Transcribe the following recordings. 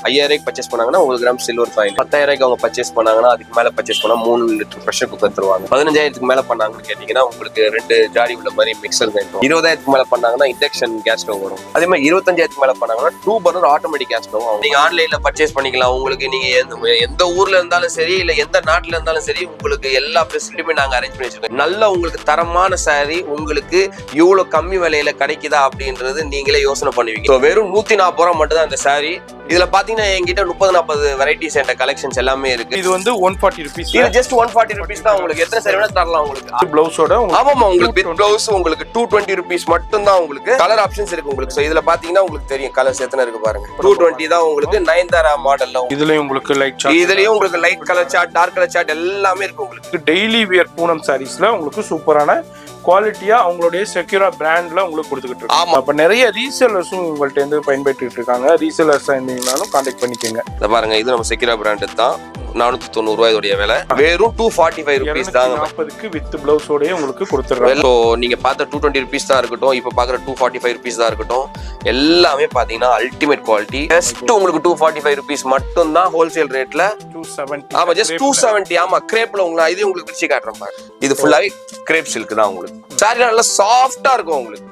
5000 purchase பண்ணாங்கன்னா 1 gram silver coin. 10,000 அவங்க purchase பண்ணாங்கன்னா அதுக்கு மேல பர்ச்சேஸ் பண்ணா 3 லிட்டர் ப்ரெஷர் குக்கர் தருவாங்க. 15,000 மேல பண்ணாங்கன்னு கேட்டீங்கன்னா உங்களுக்கு 2 ஜாடி உள்ள மாதிரி மிக்சர் வேணும். 20,000 மேல பண்ணாங்கன்னா இண்டக்ஷன் கேஸ் ஸ்டவ் வரும். அதே மாதிரி 25,000 மேல பண்ணாங்கன்னா 2 பர்னர் ஆட்டோமேட்டிக் கேஸ் ஸ்டவ். நீங்க ஆன்லைன்ல பர்ச்சேஸ் பண்ணிக்கலாம். உங்களுக்கு நீங்க எந்த ஊர்ல இருந்தாலும் சரி இல்ல எந்த நாட்டுல இருந்தாலும் சரி உங்களுக்கு எல்லா ஃபெசிலிட்டியுமே நாங்க அரேஞ்ச் பண்ணி வச்சிருக்கோம். நல்ல உங்களுக்கு தரமான சாரி உங்களுக்கு இவ்வளவு கம்மி விலையில கிடைக்குதா அப்படின்றது நீங்களே யோசனை பண்ணுவீங்க. வெறும் 140 ரூபாய் மட்டும் தான் இந்த சாரி. இதுல பாத்தீங்கன்னா என்கிட்ட 30-40 வெரைட்டிஸ் என்ற கலெக்ஷன்ஸ் எல்லாமே இருக்கு. இது வந்து 140 rupees. இது ஜஸ்ட் 140 rupees தான். உங்களுக்கு எத்தனை சாரி வேணா தரலாம். உங்களுக்கு பிளவுஸோட ஆமாமா உங்களுக்கு வித் பிளவுஸ் உங்களுக்கு 220 rupees மட்டும் தான். உங்களுக்கு கலர் ஆப்ஷன்ஸ் இருக்கு உங்களுக்கு. சோ இதுல பாத்தீங்கன்னா உங்களுக்கு தெரியும் கலர்ஸ் எத்தனை இருக்கு பாருங்க. 220 தான் உங்களுக்கு. நயன்தாரா மாடல்ல இதுலயும் உங்களுக்கு லைட் சார்ட், இதுலயும் உங்களுக்கு light colour chart, dark colour chart எல்லாமே இருக்கு உங்களுக்கு. டெய்லி வியர் பூனம் சாரீஸ்ல உங்களுக்கு சூப்பரான குவாலிட்டியா அவங்களுடைய செக்யூரா பிராண்ட்ல உங்களுக்கு கொடுத்துக்கிட்டு இருக்கு. ஆமா, அப்ப நிறைய ரீசேலர்ஸும் உங்கள்ட்ட இருந்து பயன்பெற்றுட்டு இருக்காங்க. ரீசேலர்ஸ் இருந்தீங்கனாலும் கான்டாக்ட் பண்ணிக்கோங்க. இத பாருங்க, இது நம்ம செக்யூரா பிராண்ட் தான். 490 ரூபாய் இதோட விலை. வெறும் 245 rupees தான். 240க்கு வித் பிளவுஸோடயே உங்களுக்கு கொடுத்துறாங்க. சோ நீங்க பார்த்த 220 rupees தான் இருக்கட்டும், இப்ப பாக்குற 245 rupees தான் இருக்கட்டும், எல்லாமே பாத்தீங்கன்னா அல்டிமேட் குவாலிட்டி. ஜஸ்ட் உங்களுக்கு 245 rupees மட்டும் தான் ஹோல்சேல் ரேட்ல. 270. ஆமா, ஜஸ்ட் 270. ஆமா, கிரேப்ல உங்களுக்கு இது உங்களுக்கு பிரிச்சு காட்டுறேன் பாருங்க. இது ஃபுல்லாவே கிரேப் சில்க் தான் உங்களுக்கு. சாரி நல்லா சாஃப்டா இருக்கும் உங்களுக்கு.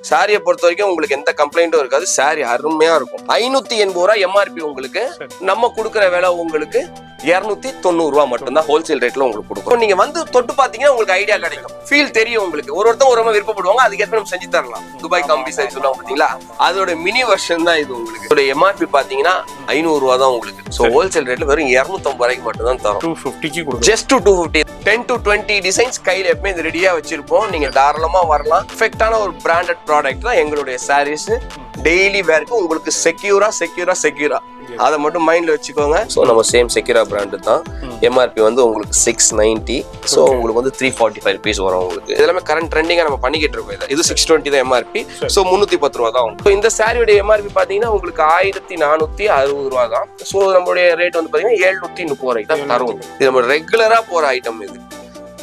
சாரியை பொறுத்த வரைக்கும் உங்களுக்கு எந்த கம்ப்ளைண்ட்டும் இருக்காது. சாரி அருமையா இருக்கும். 580 ரூபாய் எம்ஆர்பி உங்களுக்கு. நம்ம கொடுக்குற விலை உங்களுக்கு 290 ரூபாய் மட்டும் தான் ஹோல்சேல் ரேட்ல உங்களுக்கு கொடுக்கும். நீங்க வந்து தொட்டு பாத்தீங்கன்னா உங்களுக்கு ஐடியா கிடைக்கும், ஃபீல் தெரியும் உங்களுக்கு. ஒருத்தர் ஒரு விருப்பப்படுவாங்க, அதுக்கேற்ற நம்ம செஞ்சு தரலாம். துபாய் கம்பி சாரி சொல்லுவாங்க பாத்தீங்களா, அதோட மினி வெர்ஷன் தான் இது உங்களுக்கு. இதோட எம்ஆர்பி பாத்தீங்கன்னா 500 ரூபாய் தான் உங்களுக்கு. சோ ஹோல்சேல் ரேட்ல வெறும் 250 ரூபாய்க்கு மட்டும் தான் தரும். 250க்கு கொடுக்கும். ஜஸ்ட் 250. 10 to 20 டிசைன்ஸ் கையில எப்பவுமே இது ரெடியா வச்சிருப்போம். நீங்க தாராளமா வரலாம். பெர்ஃபெக்ட்டான ஒரு பிராண்டட் ப்ராடக்ட் தான் எங்களுடைய சாரீஸ். டெய்லி வேர்க்கு உங்களுக்கு செக்யூரா அதை மட்டும் மைண்ட்ல வச்சுக்கோங்க. சோ நம்ம சேம் செக்யூரா பிராண்ட் தான். எம்ஆர்பி வந்து உங்களுக்கு 690. சோ உங்களுக்கு வந்து 345 rupees வரும் உங்களுக்கு. இதெல்லாமே கரண்ட் ட்ரெண்டிங்கா நம்ம பண்ணிக்கிட்டு இருக்கோம். இது 620 தான் எம்ஆர்பி. சோ 310 ரூபாய் தான். சோ இந்த சாரியோட எம்ஆர்பி பாத்தீங்கன்னா உங்களுக்கு 1460 ரூபாய் தான். சோ நம்மளுடைய ரேட் வந்து பாத்தீங்கன்னா 730 ரூபாய்க்கு தான் தரும். இது நம்ம ரெகுலரா போற ஐட்டம். இது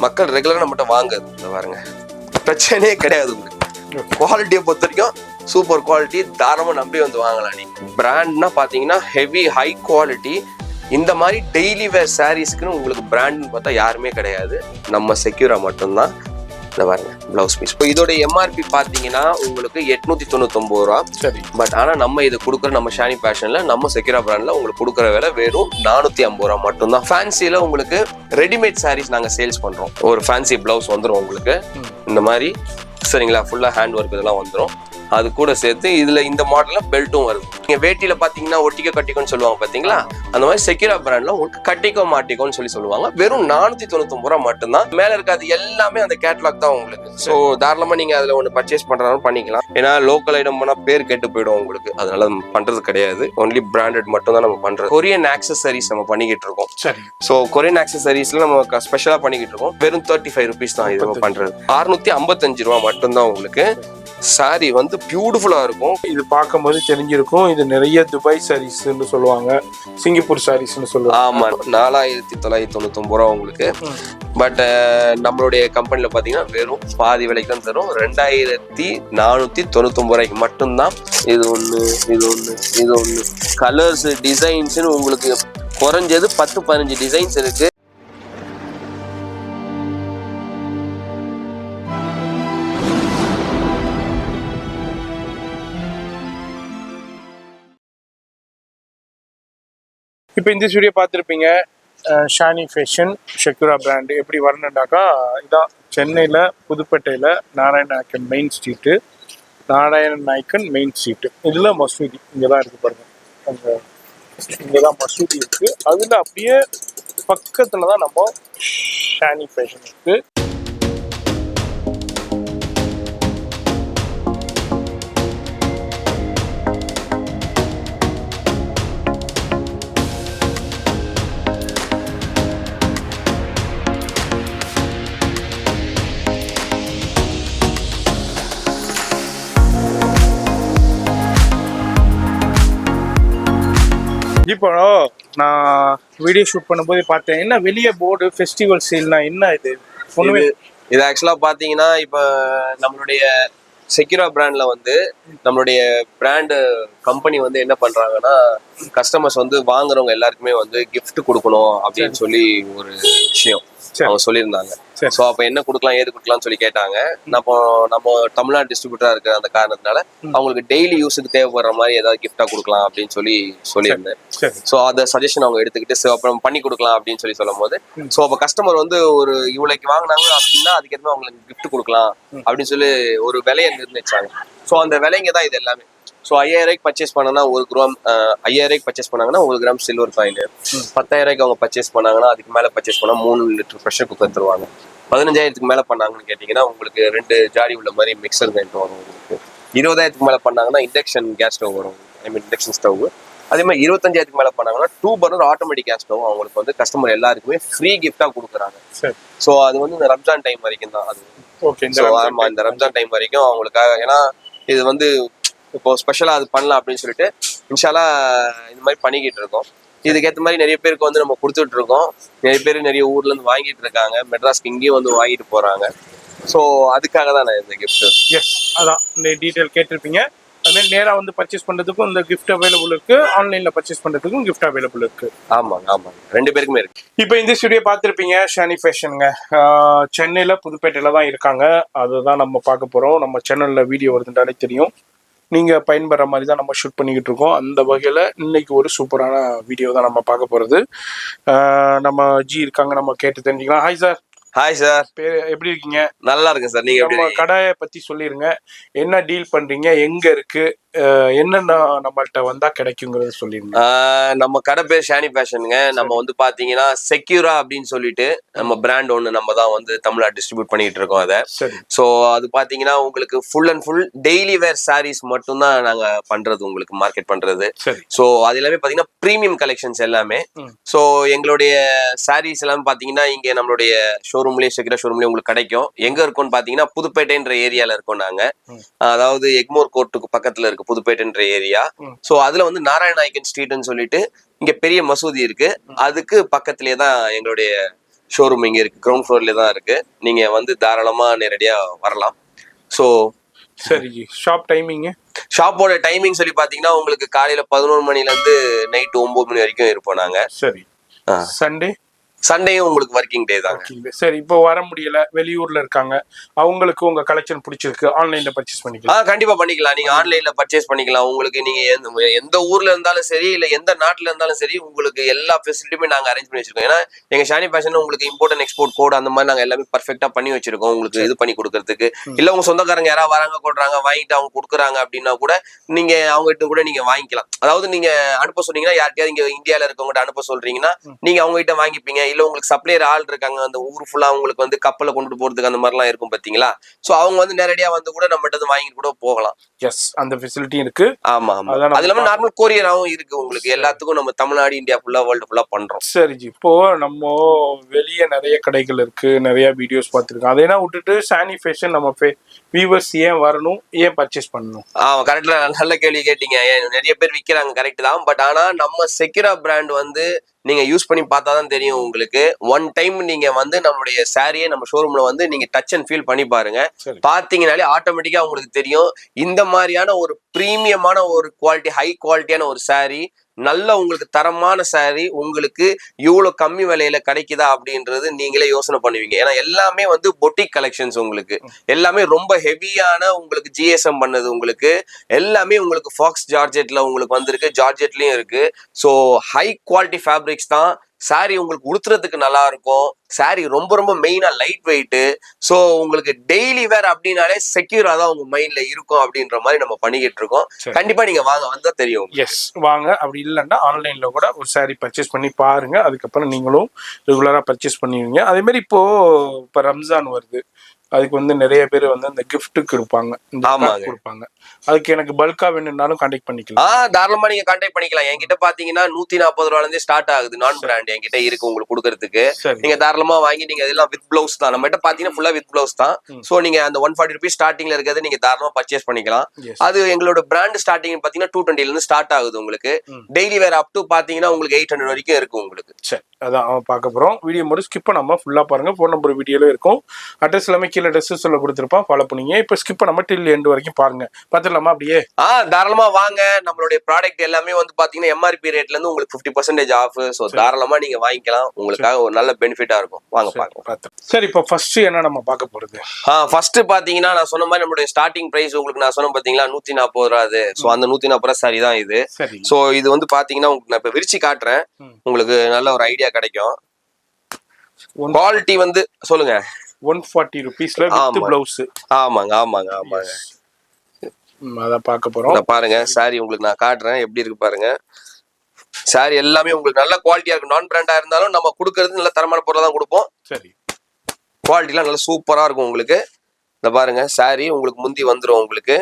மக்கள் ரெகுலரா நம்மகிட்ட வாங்குறது பாருங்க, பிரச்சனையே கிடையாது உங்களுக்கு. குவாலிட்டியை பொறுத்த வரைக்கும் சூப்பர் குவாலிட்டி, தாராளமா நம்பி வந்து வாங்கலாம். நீங்க பிராண்ட்னா பாத்தீங்கன்னா ஹெவி ஹை குவாலிட்டி. இந்த மாதிரி டெய்லி வேர் சாரீஸ்க்குன்னு உங்களுக்கு பிராண்ட்னு பார்த்தா யாருமே கிடையாது, நம்ம செக்யூரா மட்டும்தான். இந்த பாருங்க பிளவுஸ் பீஸ். இதோட எம்ஆர்பி பாத்தீங்கன்னா உங்களுக்கு 899 ரூபா. சரி. பட் ஆனா நம்ம இதை கொடுக்குற நம்ம ஷானி பேஷன்ல நம்ம செக்யூரா பிராண்ட்ல உங்களுக்கு கொடுக்குற விலை வெறும் 450 ரூபா மட்டும் தான். ஃபேன்சில உங்களுக்கு ரெடிமேட் சாரீஸ் நாங்க சேல்ஸ் பண்றோம். ஒரு ஃபேன்சி பிளவுஸ் வந்துடும் உங்களுக்கு இந்த மாதிரி, சரிங்களா, ஃபுல்லா ஹேண்ட் ஒர்க் இதெல்லாம் வந்துடும். அது கூட சேர்த்து இதுல இந்த மாடல்ல பெல்ட்டும் வருது. நீங்க வேட்டியில பாத்தீங்கன்னா ஒட்டிக்க கட்டிக்கோன்னு சொல்லுவாங்க பாத்தீங்களா, அந்த மாதிரி செக்யூரா பிராண்ட்ல உங்களுக்கு கட்டிக்கோ மாட்டிக்கோன்னு சொல்லுவாங்க. வெறும் 499 ரூபாய் மட்டும்தான். மேல இருக்காது எல்லாமே அந்த கேட்டலாக் தான் உங்களுக்கு. சோ தாராளமா நீங்க அதுல ஒண்ணு பர்ச்சேஸ் பண்றாலும் பண்ணிக்கலாம். ஏன்னா லோக்கல் ஐட்டம் பண்ணா பேர் கெட்டு போயிடும் உங்களுக்கு. அதனால பண்றது கிடையாது. ஒன்லி பிராண்டட் மட்டும் தான் நம்ம பண்றது. கொரியன் ஆக்சசரிஸ் நம்ம பண்ணிக்கிட்டு இருக்கோம். சோ கொரியன் ஆக்சசரிஸ்ல நம்ம ஸ்பெஷலா பண்ணிக்கிட்டு இருக்கோம். வெறும் 35 rupees தான் இது பண்றது. 655 ரூபாய் மட்டும் தான் உங்களுக்கு. சாரி வந்து பியூட்டிஃபுல்லா இருக்கும். இது பார்க்கும்போது தெரிஞ்சிருக்கும், இது நிறைய துபாய் சாரீஸ்ன்னு சொல்லுவாங்க, சிங்கப்பூர் சாரீஸ்ன்னு சொல்லுவாங்க. ஆமா, 4999 ரூபா உங்களுக்கு. பட் நம்மளுடைய கம்பெனில பாத்தீங்கன்னா வெறும் பாதி விலைக்கு தான் தரும். 2499 ரூபாய்க்கு மட்டும்தான். இது ஒண்ணு கலர்ஸ் டிசைன்ஸ் உங்களுக்கு குறைஞ்சது 10-15 டிசைன்ஸ் இருக்கு. இப்போ இந்த வீடியோ பார்த்துருப்பீங்க. ஷானி ஃபேஷன் செக்யூரா பிராண்டு எப்படி வரணுன்னாக்கா, இதான் சென்னையில் புதுப்பேட்டையில் நாராயணநாயக்கன் மெயின் ஸ்ட்ரீட்டு. இதில் மசூதி இங்கே தான் இருக்குது பாருங்கள். அந்த இங்கே தான் மசூதி இருக்குது. அதில் அப்படியே பக்கத்தில் தான் நம்ம ஷானி ஃபேஷன் இருக்குது. இப்போ நான் வீடியோ ஷூட் பண்ணும்போது பார்த்தேன், என்ன வெளியே போர்டு ஃபெஸ்டிவல் சேல்னா என்ன இது? இது ஆக்சுவலா பாத்தீங்கன்னா இப்ப நம்மளுடைய செக்யூரா பிராண்ட்ல வந்து நம்மளுடைய பிராண்ட் கம்பெனி வந்து என்ன பண்றாங்கன்னா கஸ்டமர்ஸ் வந்து வாங்குறவங்க எல்லாருக்குமே வந்து gift கொடுக்கணும் அப்படின்னு சொல்லி ஒரு விஷயம் அவங்க சொல்லியிருந்தாங்க. ஸோ அப்போ என்ன கொடுக்கலாம் ஏது கொடுக்கலாம்னு சொல்லி கேட்டாங்க. நம்ம தமிழ்நாடு டிஸ்ட்ரிபியூட்டரா இருக்கிற அந்த காரணத்தினால அவங்களுக்கு டெய்லி யூஸுக்கு தேவைப்படுற மாதிரி ஏதாவது கிஃப்டா கொடுக்கலாம் அப்படின்னு சொல்லியிருந்தேன். ஸோ அந்த சஜஷன் அவங்க எடுத்துக்கிட்டு ஸோ அப்புறம் பண்ணி கொடுக்கலாம் அப்படின்னு சொல்லும் போது ஸோ அப்போ கஸ்டமர் வந்து ஒரு இவ்வளோக்கு வாங்கினாங்க அப்படின்னா அதுக்கேற்ற அவங்களுக்கு கிஃப்ட் கொடுக்கலாம் அப்படின்னு சொல்லி ஒரு விலையை நிர்ணயிச்சாங்க. ஸோ அந்த விலைங்க தான் இது எல்லாமே. ஸோ 5000 பர்ச்சேஸ் பண்ணனா 1 கிராம் 5000 பர்ச்சேஸ் பண்ணாங்கன்னா 1 கிராம் சில்வர் காயின். 10,000 அவங்க பர்ச்சேஸ் பண்ணாங்கன்னா அதுக்கு மேல பர்ச்சேஸ் பண்ணா 3 லிட்டர் ப்ரெஷர் குக்கர் தருவாங்க. 15,000 மேல பண்ணாங்கன்னு கேட்டீங்கன்னா உங்களுக்கு 2 ஜாடி உள்ள மாதிரி மிக்சர் கிரைண்ட் வரும். உங்களுக்கு 20,000 மேல பண்ணாங்கன்னா இண்டக்ஷன் கேஸ் ஸ்டவ் வரும். Induction stove. அதே மாதிரி 25,000 மேல பண்ணாங்கன்னா 2 பர்னர் ஆட்டோமேட்டிக் கேஸ் ஸ்டவ் அவங்களுக்கு வந்து கஸ்டமர் எல்லாருக்குமே ஃப்ரீ கிஃப்டா கொடுக்குறாங்க. ஸோ அது வந்து இந்த ரம்ஜான் டைம் வரைக்கும் தான் அது. ஆமா இந்த ரம்ஜான் டைம் வரைக்கும் அவங்களுக்காக. ஏன்னா இது வந்து இப்போ ஸ்பெஷலா அது பண்ணலாம் அப்படின்னு சொல்லிட்டு இன்ஷால்லா இந்த மாதிரி பண்ணிக்கிட்டு இருக்கோம். இதுக்கேற்ற மாதிரி நிறைய பேருக்கு வந்து நம்ம கொடுத்துட்டு இருக்கோம். நிறைய பேர் நிறைய ஊர்ல இருந்து வாங்கிட்டு இருக்காங்க. மெட்ராஸ்க்கு இங்கேயும் வந்து வாங்கிட்டு போறாங்க. ஸோ அதுக்காக தான் நான் இந்த கிஃப்ட். எஸ் அதான் இந்த டீட்டெயில் கேட்டிருப்பீங்க. அதுமாதிரி நேராக வந்து பர்ச்சேஸ் பண்ணுறதுக்கும் இந்த கிஃப்ட் அவைலபிள் இருக்கு, ஆன்லைனில் பர்ச்சேஸ் பண்ணுறதுக்கும் கிஃப்ட் அவைலபிள் இருக்கு. ஆமாங்க ஆமாங்க 2 பேருக்குமே இருக்கு. இப்போ இந்த ஸ்டுடியோ பார்த்துருப்பீங்க ஷானி ஃபேஷனுங்க. சென்னையில் புதுப்பேட்டையில் தான் இருக்காங்க. அதுதான் நம்ம பார்க்க போகிறோம். நம்ம சேனலில் வீடியோ வருதுன்றாலே தெரியும். நீங்கள் பயன்படுற மாதிரி தான் நம்ம ஷூட் பண்ணிக்கிட்டு இருக்கோம். அந்த வகையில் இன்னைக்கு ஒரு சூப்பரான வீடியோ தான் நம்ம பார்க்க போகிறது. நம்ம ஜி இருக்காங்க, நம்ம கேட்டு தெரிஞ்சுக்கலாம். Hi sir. Hi sir. பேர் எப்படி இருக்கீங்க? நல்லா இருக்கு சார். நீங்க நம்ம கடையை பற்றி சொல்லிடுங்க. என்ன டீல் பண்ணுறீங்க, எங்கே இருக்கு, என்னென்ன நம்மள்ட்ட வந்தா கிடைக்குங்கிறது சொல்லிருங்க. நம்ம கடை பேர் ஷானி ஃபேஷனுங்க. நம்ம வந்து பாத்தீங்கன்னா செக்யூரா அப்படின்னு சொல்லிட்டு நம்ம பிராண்ட் ஒண்ணு நம்ம தான் வந்து தமிழ்நாடு டிஸ்ட்ரிபியூட் பண்ணிட்டு இருக்கோம் அதை. ஸோ அது பாத்தீங்கன்னா உங்களுக்கு full and full daily wear saris மட்டும் தான் நாங்க பண்றது, உங்களுக்கு மார்க்கெட் பண்றது. ஸோ அது எல்லாமே பாத்தீங்கன்னா பிரீமியம் கலெக்ஷன்ஸ் எல்லாமே. ஸோ எங்களுடைய சாரீஸ் எல்லாமே பாத்தீங்கன்னா இங்க நம்மளுடைய ஷோரூம்லயும் செக்யூரா ஷோரூம்லயும் உங்களுக்கு கிடைக்கும். எங்க இருக்கும்னு பாத்தீங்கன்னா புதுப்பேட்டைன்ற ஏரியால இருக்கோம் நாங்க. அதாவது எக்மோர் கோர்ட்டுக்கு பக்கத்துல இருக்கு புதுப்பேட்டைன்ற ஏரியா. சோ அதுல வந்து நாராயணநாயக்கன் ஸ்ட்ரீட்னு சொல்லிட்டு இங்க பெரிய மசூதி இருக்கு. அதுக்கு பக்கத்திலே தான் எங்களுடைய ஷோரூம் இங்க இருக்கு. கிரவுண்ட் ஃப்ளோர்ல தான் இருக்கு. நீங்க வந்து தாராளமா நேரடியா வரலாம். சோ சரி, ஷாப் டைமிங். ஷாப்போட டைமிங் சொல்லி பாத்தீங்கன்னா உங்களுக்கு காலையில 11 மணில இருந்து நைட் 9 மணி வரைக்கும் இருப்போம் நாங்க. சரி. சண்டேயும் உங்களுக்கு ஒர்க்கிங் டே தாங்க. சரி, இப்போ வர முடியல, வெளியூர்ல இருக்காங்க, அவங்களுக்கு உங்க கலெக்ஷன் பிடிச்சிருக்கு, ஆன்லைன்ல பர்ச்சேஸ் பண்ணிக்கலாம். கண்டிப்பா பண்ணிக்கலாம். நீங்க ஆன்லைன்ல பர்ச்சேஸ் பண்ணிக்கலாம். உங்களுக்கு நீங்க எந்த ஊர்ல இருந்தாலும் சரி இல்ல எந்த நாட்டுல இருந்தாலும் சரி உங்களுக்கு எல்லா ஃபெசிலிட்டியுமே நாங்க அரேஞ்ச் பண்ணி வச்சிருக்கோம். ஏன்னா எங்க ஷானி ஃபேஷன் உங்களுக்கு இம்போர்ட் அண்ட் எக்ஸ்போர்ட் கோட் அந்த மாதிரி நாங்க எல்லாமே பர்ஃபெக்டா பண்ணி வச்சிருக்கோம் உங்களுக்கு இது பண்ணி கொடுக்கறதுக்கு. இல்ல உங்க சொந்தக்காரங்க யாராவது வராங்க கொடுறாங்க வாங்கிட்டு அவங்க கொடுக்குறாங்க அப்படின்னா கூட நீங்க அவங்ககிட்ட கூட நீங்க வாங்கிக்கலாம். அதாவது நீங்க அனுப்ப சொன்னீங்கன்னா யார்கிட்டயாவது இங்க இந்தியால இருக்கவங்ககிட்ட அனுப்ப சொல்றீங்கன்னா நீங்க அவங்க கிட்ட வாங்கிப்பீங்க. இல்ல உங்களுக்கு சப்ளையர் ஆள் இருக்காங்க அந்த ஊர் ஃபுல்லா உங்களுக்கு வந்து கப்பலை கொண்டு போறதுக்கு அந்த மாதிரி எல்லாம் இருக்கும் பாத்தீங்களா. சோ அவங்க வந்து நேரடியா வந்து கூட நம்மகிட்ட வாங்கிட்டு கூட போகலாம். எஸ், அந்த ஃபெசிலிட்டி இருக்கு. ஆமா ஆமா. அது இல்லாம நார்மல் கொரியராவும் இருக்கு உங்களுக்கு. எல்லாத்துக்கும் நம்ம தமிழ்நாடு இந்தியா ஃபுல்லா வேர்ல்டு ஃபுல்லா பண்றோம். சரி ஜி, இப்போ நம்ம வெளியே நிறைய கடைகள் இருக்கு, நிறைய வீடியோஸ் பார்த்துருக்கோம். அதெல்லாம் விட்டுட்டு ஷானி ஃபேஷன் நம்ம வியூவர்ஸ் ஏன் வரணும், ஏன் பர்ச்சேஸ் பண்ணணும்? கரெக்டா நல்ல கேள்வி கேட்டீங்க. நிறைய பேர் விற்கிறாங்க கரெக்ட் தான். பட் ஆனா நம்ம செக்யூரா பிராண்ட் வந்து நீங்க யூஸ் பண்ணி பார்த்தாதான் தெரியும் உங்களுக்கு. ஒன் டைம் நீங்க வந்து நம்மளுடைய சாரியை நம்ம ஷோரூம்ல வந்து நீங்க டச் அண்ட் ஃபீல் பண்ணி பாருங்க. பாத்தீங்கன்னாலே ஆட்டோமேட்டிக்கா உங்களுக்கு தெரியும் இந்த மாதிரியான ஒரு பிரீமியமான ஒரு குவாலிட்டி, ஹை குவாலிட்டியான ஒரு சாரி, நல்ல உங்களுக்கு தரமான சாரி உங்களுக்கு இவ்வளவு கம்மி விலையில கிடைக்குதா அப்படின்றது நீங்களே யோசனை பண்ணுவீங்க. ஏன்னா எல்லாமே வந்து பொட்டிக் கலெக்ஷன்ஸ் உங்களுக்கு எல்லாமே ரொம்ப ஹெவியான உங்களுக்கு ஜிஎஸ்எம் பண்ணது உங்களுக்கு எல்லாமே உங்களுக்கு ஃபாக்ஸ் ஜார்ஜெட்ல உங்களுக்கு வந்திருக்கு. ஜார்ஜெட்லயும் இருக்கு. ஸோ ஹை குவாலிட்டி ஃபேப்ரிக்ஸ் தான். சாரி உங்களுக்கு உடுத்துறதுக்கு நல்லா இருக்கும். சாரி ரொம்ப ரொம்ப மெயினா லைட் வெயிட். ஸோ உங்களுக்கு டெய்லி வேர் அப்படின்னாலே செக்யூரா தான் உங்க மைண்ட்ல இருக்கும் அப்படின்ற மாதிரி நம்ம பண்ணிக்கிட்டு இருக்கோம். கண்டிப்பா நீங்க வாங்க, வந்தா தெரியும். எஸ் வாங்க. அப்படி இல்லைன்னா ஆன்லைன்ல கூட ஒரு சாரி பர்ச்சேஸ் பண்ணி பாருங்க. அதுக்கப்புறம் நீங்களும் ரெகுலரா பர்ச்சேஸ் பண்ணுவீங்க. அதே மாதிரி இப்போ ரம்ஜான் வருது, அதுக்கு வந்து நிறைய பேர் வந்து அந்த கிஃப்ட்டுக்கு கொடுப்பாங்க, கொடுப்பாங்க. அதுக்கு எனக்கு பல்கா வேணும்னாலும் கான்டாக்ட் பண்ணிக்கலாம். தாராளமா நீங்க கான்டாக்ட் பண்ணிக்கலாம். என்கிட்ட பாத்தீங்கன்னா 140 ரூபாயில இருந்தே ஸ்டார்ட் ஆகுது. நான் பிராண்ட் என்கிட்ட இருக்கு உங்களுக்கு கொடுக்கறதுக்கு. நீங்க தாராளமா வாங்கி நீங்க இதெல்லாம் வித் பிளவுஸ் தான். நம்ம கிட்ட பாத்தீங்கன்னா ஃபுல்லா வித் பிளவுஸ் தான். சோ நீங்க அந்த 140 rupees ஸ்டார்டிங்ல இருக்கிறது நீங்க தாராளமா பர்ச்சேஸ் பண்ணிக்கலாம். அது எங்களோட பிராண்ட் ஸ்டார்டிங் பாத்தீங்கன்னா 220 இருந்து ஸ்டார்ட் ஆகுது உங்களுக்கு. டெய்லி வேர் அப் டு பாத்தீங்கன்னா உங்களுக்கு 800 வரைக்கும் இருக்கு உங்களுக்கு. சரி, அதான் பார்க்க போறோம். வீடியோ மட்டும் ஸ்கிப் பண்ணாம ஃபுல்லா பாருங்க. ஃபோன் நம்பர் வீடியோல இருக்கும், அட்ரஸ் எல்லாமே கீழே டிஸ்கிரிப்ஷன்ல கொடுத்துருப்பான், ஃபாலோ பண்ணீங்க. இப்போ ஸ்கிப் பண்ணாம டில் எண்ட் வரைக்கும் பாருங்க. பார்த்துடலாமா அப்படியே? தாராளமா வாங்க. நம்மளுடைய ப்ராடக்ட் எல்லாமே வந்து பாத்தீங்கன்னா எம்ஆர்பி ரேட்ல இருந்து உங்களுக்கு 50% ஆஃப். ஸோ தாராளமா நீங்க வாங்கிக்கலாம். உங்களுக்காக ஒரு நல்ல பெனிஃபிட்டா இருக்கும். வாங்க பாக்கலாம். சரி, இப்போ ஃபர்ஸ்ட் என்ன நம்ம பார்க்க போறது? ஃபர்ஸ்ட் பாத்தீங்கன்னா நான் சொன்ன மாதிரி நம்மளுடைய ஸ்டார்டிங் பிரைஸ் உங்களுக்கு நான் சொன்ன பாத்தீங்களா 140 ரூபா. அது ஸோ அந்த 140 ரூபா சாரி தான் இது. ஸோ இது வந்து பாத்தீங்கன்னா உங்களுக்கு நான் இப்ப விரிச்சு காட்டுறேன். உங்களுக்கு நல்ல ஒரு ஐடியா கிடைக்கும். குவாலிட்டி வந்து சொல்லுங்க. 140 rupeesல வித் பிளவுஸ். ஆமாங்க ஆமாங்க ஆமாங்க. அத பார்க்க போறோம். பாருங்க சாரி உங்களுக்கு நான் காட்டுறேன் எப்படி இருக்கு பாருங்க. சாரி எல்லாமே உங்களுக்கு நல்ல குவாலிட்டியா இருக்கு. நான் பிராண்டா இருந்தாலும் நம்ம கொடுக்கறது நல்ல தரமான பொருளை தான் கொடுப்போம். சரி, குவாலிட்டிலாம் நல்ல சூப்பரா இருக்கும் உங்களுக்கு. இந்த பாருங்க சாரி உங்களுக்கு முந்தி வந்துடும் உங்களுக்கு.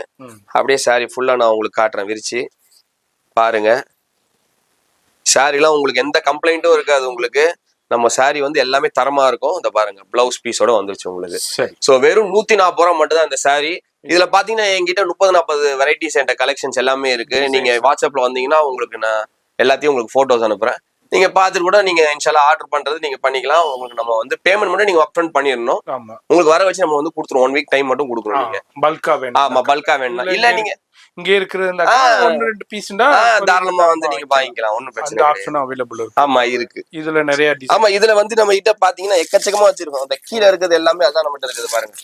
அப்படியே சாரி ஃபுல்லா நான் உங்களுக்கு காட்டுறேன் விரிச்சு பாருங்க. சாரிலாம் உங்களுக்கு எந்த கம்ப்ளைண்ட்டும் இருக்காது உங்களுக்கு. நம்ம சாரி வந்து எல்லாமே தரமா இருக்கும். இந்த பாருங்க பிளவுஸ் பீஸோட வந்துருச்சு உங்களுக்கு. சோ வெறும் 140 ரூபா மட்டும் தான் இந்த சாரி. இதுல பாத்தீங்கன்னா என்கிட்ட 30-40 வெரைட்டிஸ் என்கிட்ட கலெக்ஷன்ஸ் எல்லாமே இருக்கு. நீங்க வாட்ஸ்அப்ல வந்தீங்கன்னா உங்களுக்கு நான் எல்லாத்தையும் உங்களுக்கு போட்டோஸ் அனுப்புறேன். நீங்க பாத்துட்டு கூட நீங்க இன்ஷால்லா ஆர்டர் பண்றது நீங்க பண்ணிக்கலாம். உங்களுக்கு நம்ம வந்து பேமெண்ட் மட்டும் நீங்க அப்ஃப்ரண்ட் பண்ணிடணும். உங்களுக்கு வர வச்சு நம்ம வந்து கொடுத்துருவோம். 1 வீக் டைம் மட்டும் கொடுக்குறோம். நீங்க பல்கா வேணும். ஆமா பல்கா வேணும். இல்ல நீங்க இங்க இருக்கிற இந்த 1-2 பீஸ்னா தாராளமா வந்து நீங்க வாங்கிக்கலாம். ஒண்ணும் பிரச்சனை இல்ல. ஆப்ஷன் அவேலபிள் இருக்கு. ஆமா இருக்கு. இதுல நிறைய ஆமா இதுல வந்து நம்ம கிட்ட பாத்தீங்கன்னா எக்கச்சக்கமா வச்சிருக்கோம். அந்த கீழ இருக்குது எல்லாமே அதான் நம்ம கிட்ட இருக்குது பாருங்க.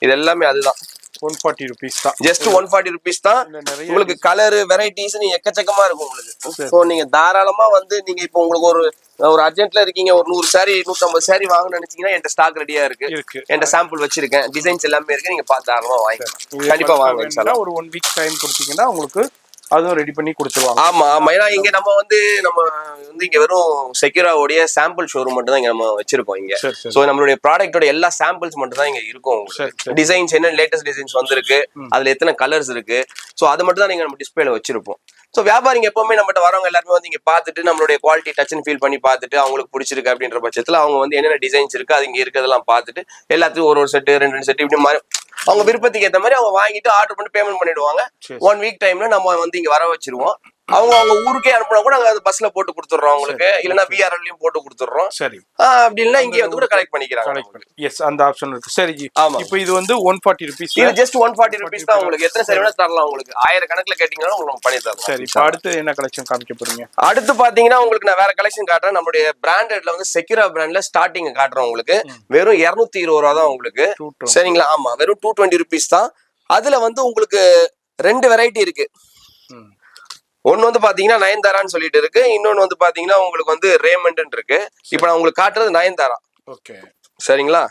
இது எல்லாமே அதுதான். 140 rupees தான். ஜஸ்ட் 140 rupees தான். உங்களுக்கு கலர் வெரைட்டிஸ் நீ எக்கச்சக்கமா இருக்கும் உங்களுக்கு. சோ நீங்க தாராளமா வந்து நீங்க இப்போ உங்களுக்கு ஒரு அர்ஜென்ட்ல இருக்கீங்க, ஒரு 100 சாரி 150 சாரி வாங்கணும்னு நினைச்சீங்கன்னா என்கிட்ட ஸ்டாக் ரெடியா இருக்கு. என்கிட்ட சாம்பிள் வச்சிருக்கேன், டிசைன்ஸ் எல்லாமே இருக்கு. நீங்க பார்த்து தாராளமா வாங்கிக்கலாம். கண்டிப்பா வாங்க. ஒரு 1 வீக் டைம் கொடுத்தீங்கன்னா உங்களுக்கு அதுவும் ரெடி பண்ணி கொடுத்துருவாங்க. ஆமா ஆமா. ஏன்னா இங்க நம்ம வந்து இங்க வெறும் செக்யூராவுடைய சாம்பிள் ஷோரூம் மட்டும் தான் இங்க நம்ம வச்சிருக்கோம் இங்க. சோ நம்மளுடைய ப்ராடக்ட்டோட எல்லா சாம்பிள்ஸ் மட்டும் தான் இங்க இருக்கும். டிசைன்ஸ் என்ன லேட்டஸ்ட் டிசைன்ஸ் வந்திருக்கு, அதுல எத்தனை கலர்ஸ் இருக்கு, சோ அது மட்டும் தான் நீங்க நம்ம டிஸ்பிளேல வச்சிருப்போம். சோ வியாபாரிங்க எப்பவுமே நம்மகிட்ட வரவங்க எல்லாருமே வந்து இங்க பாத்துட்டு நம்மளுடைய குவாலிட்டி டச் அண்ட் ஃபீல் பண்ணி பார்த்துட்டு அவங்களுக்கு பிடிச்சிருக்கு அப்படின்ற பட்சத்துல அவங்க வந்து என்னென்ன டிசைன்ஸ் இருக்கு அது இங்க இருக்கிறதெல்லாம் பார்த்துட்டு எல்லாத்தையும் ஒரு செட்டு 2 செட்டு இப்படி மாதிரி அவங்க விருப்பத்துக்கு ஏற்ற மாதிரி அவங்க வாங்கிட்டு ஆர்டர் பண்ணி பேமெண்ட் பண்ணிடுவாங்க. 1 வீக் டைம்ல நம்ம வந்து இங்க வர வச்சிருவோம். அவங்க ஊருக்கே அனுப்புனா கூட நாங்க பஸ்ல போட்டு கொடுத்துறோம் உங்களுக்கு. இல்லனா விஆர்எல்லையும் போட்டு கொடுத்துறோம். சரி, அப்படி இல்லனா இங்க வந்து கூட கலெக்ட் பண்ணிக்கிறாங்க. எஸ், அந்த ஆப்ஷன் இருக்கு. சரி, இப்போ இது வந்து 140 rupees. இது ஜஸ்ட் 140 rupees தான். உங்களுக்கு எத்தனை சாரி வேணா தரலாம். உங்களுக்கு 1000 கணக்குல கேட்டீங்கன்னா உங்களுக்கு பண்ணி தரலாம். சரி, இப்போ அடுத்து என்ன கலெக்ஷன் காமிக்க போறீங்க? அடுத்து பாத்தீங்கன்னா உங்களுக்கு நான் வேற கலெக்ஷன் காட்டுறேன். நம்மளுடைய பிராண்டட்ல வந்து செக்யூரா பிராண்ட்ல ஸ்டார்டிங் காட்டுறோம் உங்களுக்கு. வெறும் 220 ரூபா தான் உங்களுக்கு. சரிங்களா? ஆமா, வெறும் 220 rupees தான். அதுல வந்து உங்களுக்கு 2 வெரைட்டி இருக்கு. ஒன்னு வந்து பாத்தீங்கன்னா நயன்தாரான்னு சொல்லிட்டு இருக்கு. இன்னொன்னு வந்து பாத்தீங்கன்னா உங்களுக்கு வந்து ரேமண்ட் இருக்கு. இப்போ நான் உங்களுக்கு காட்டுறது நயன்தாரா. ஓகே, சரிங்களா?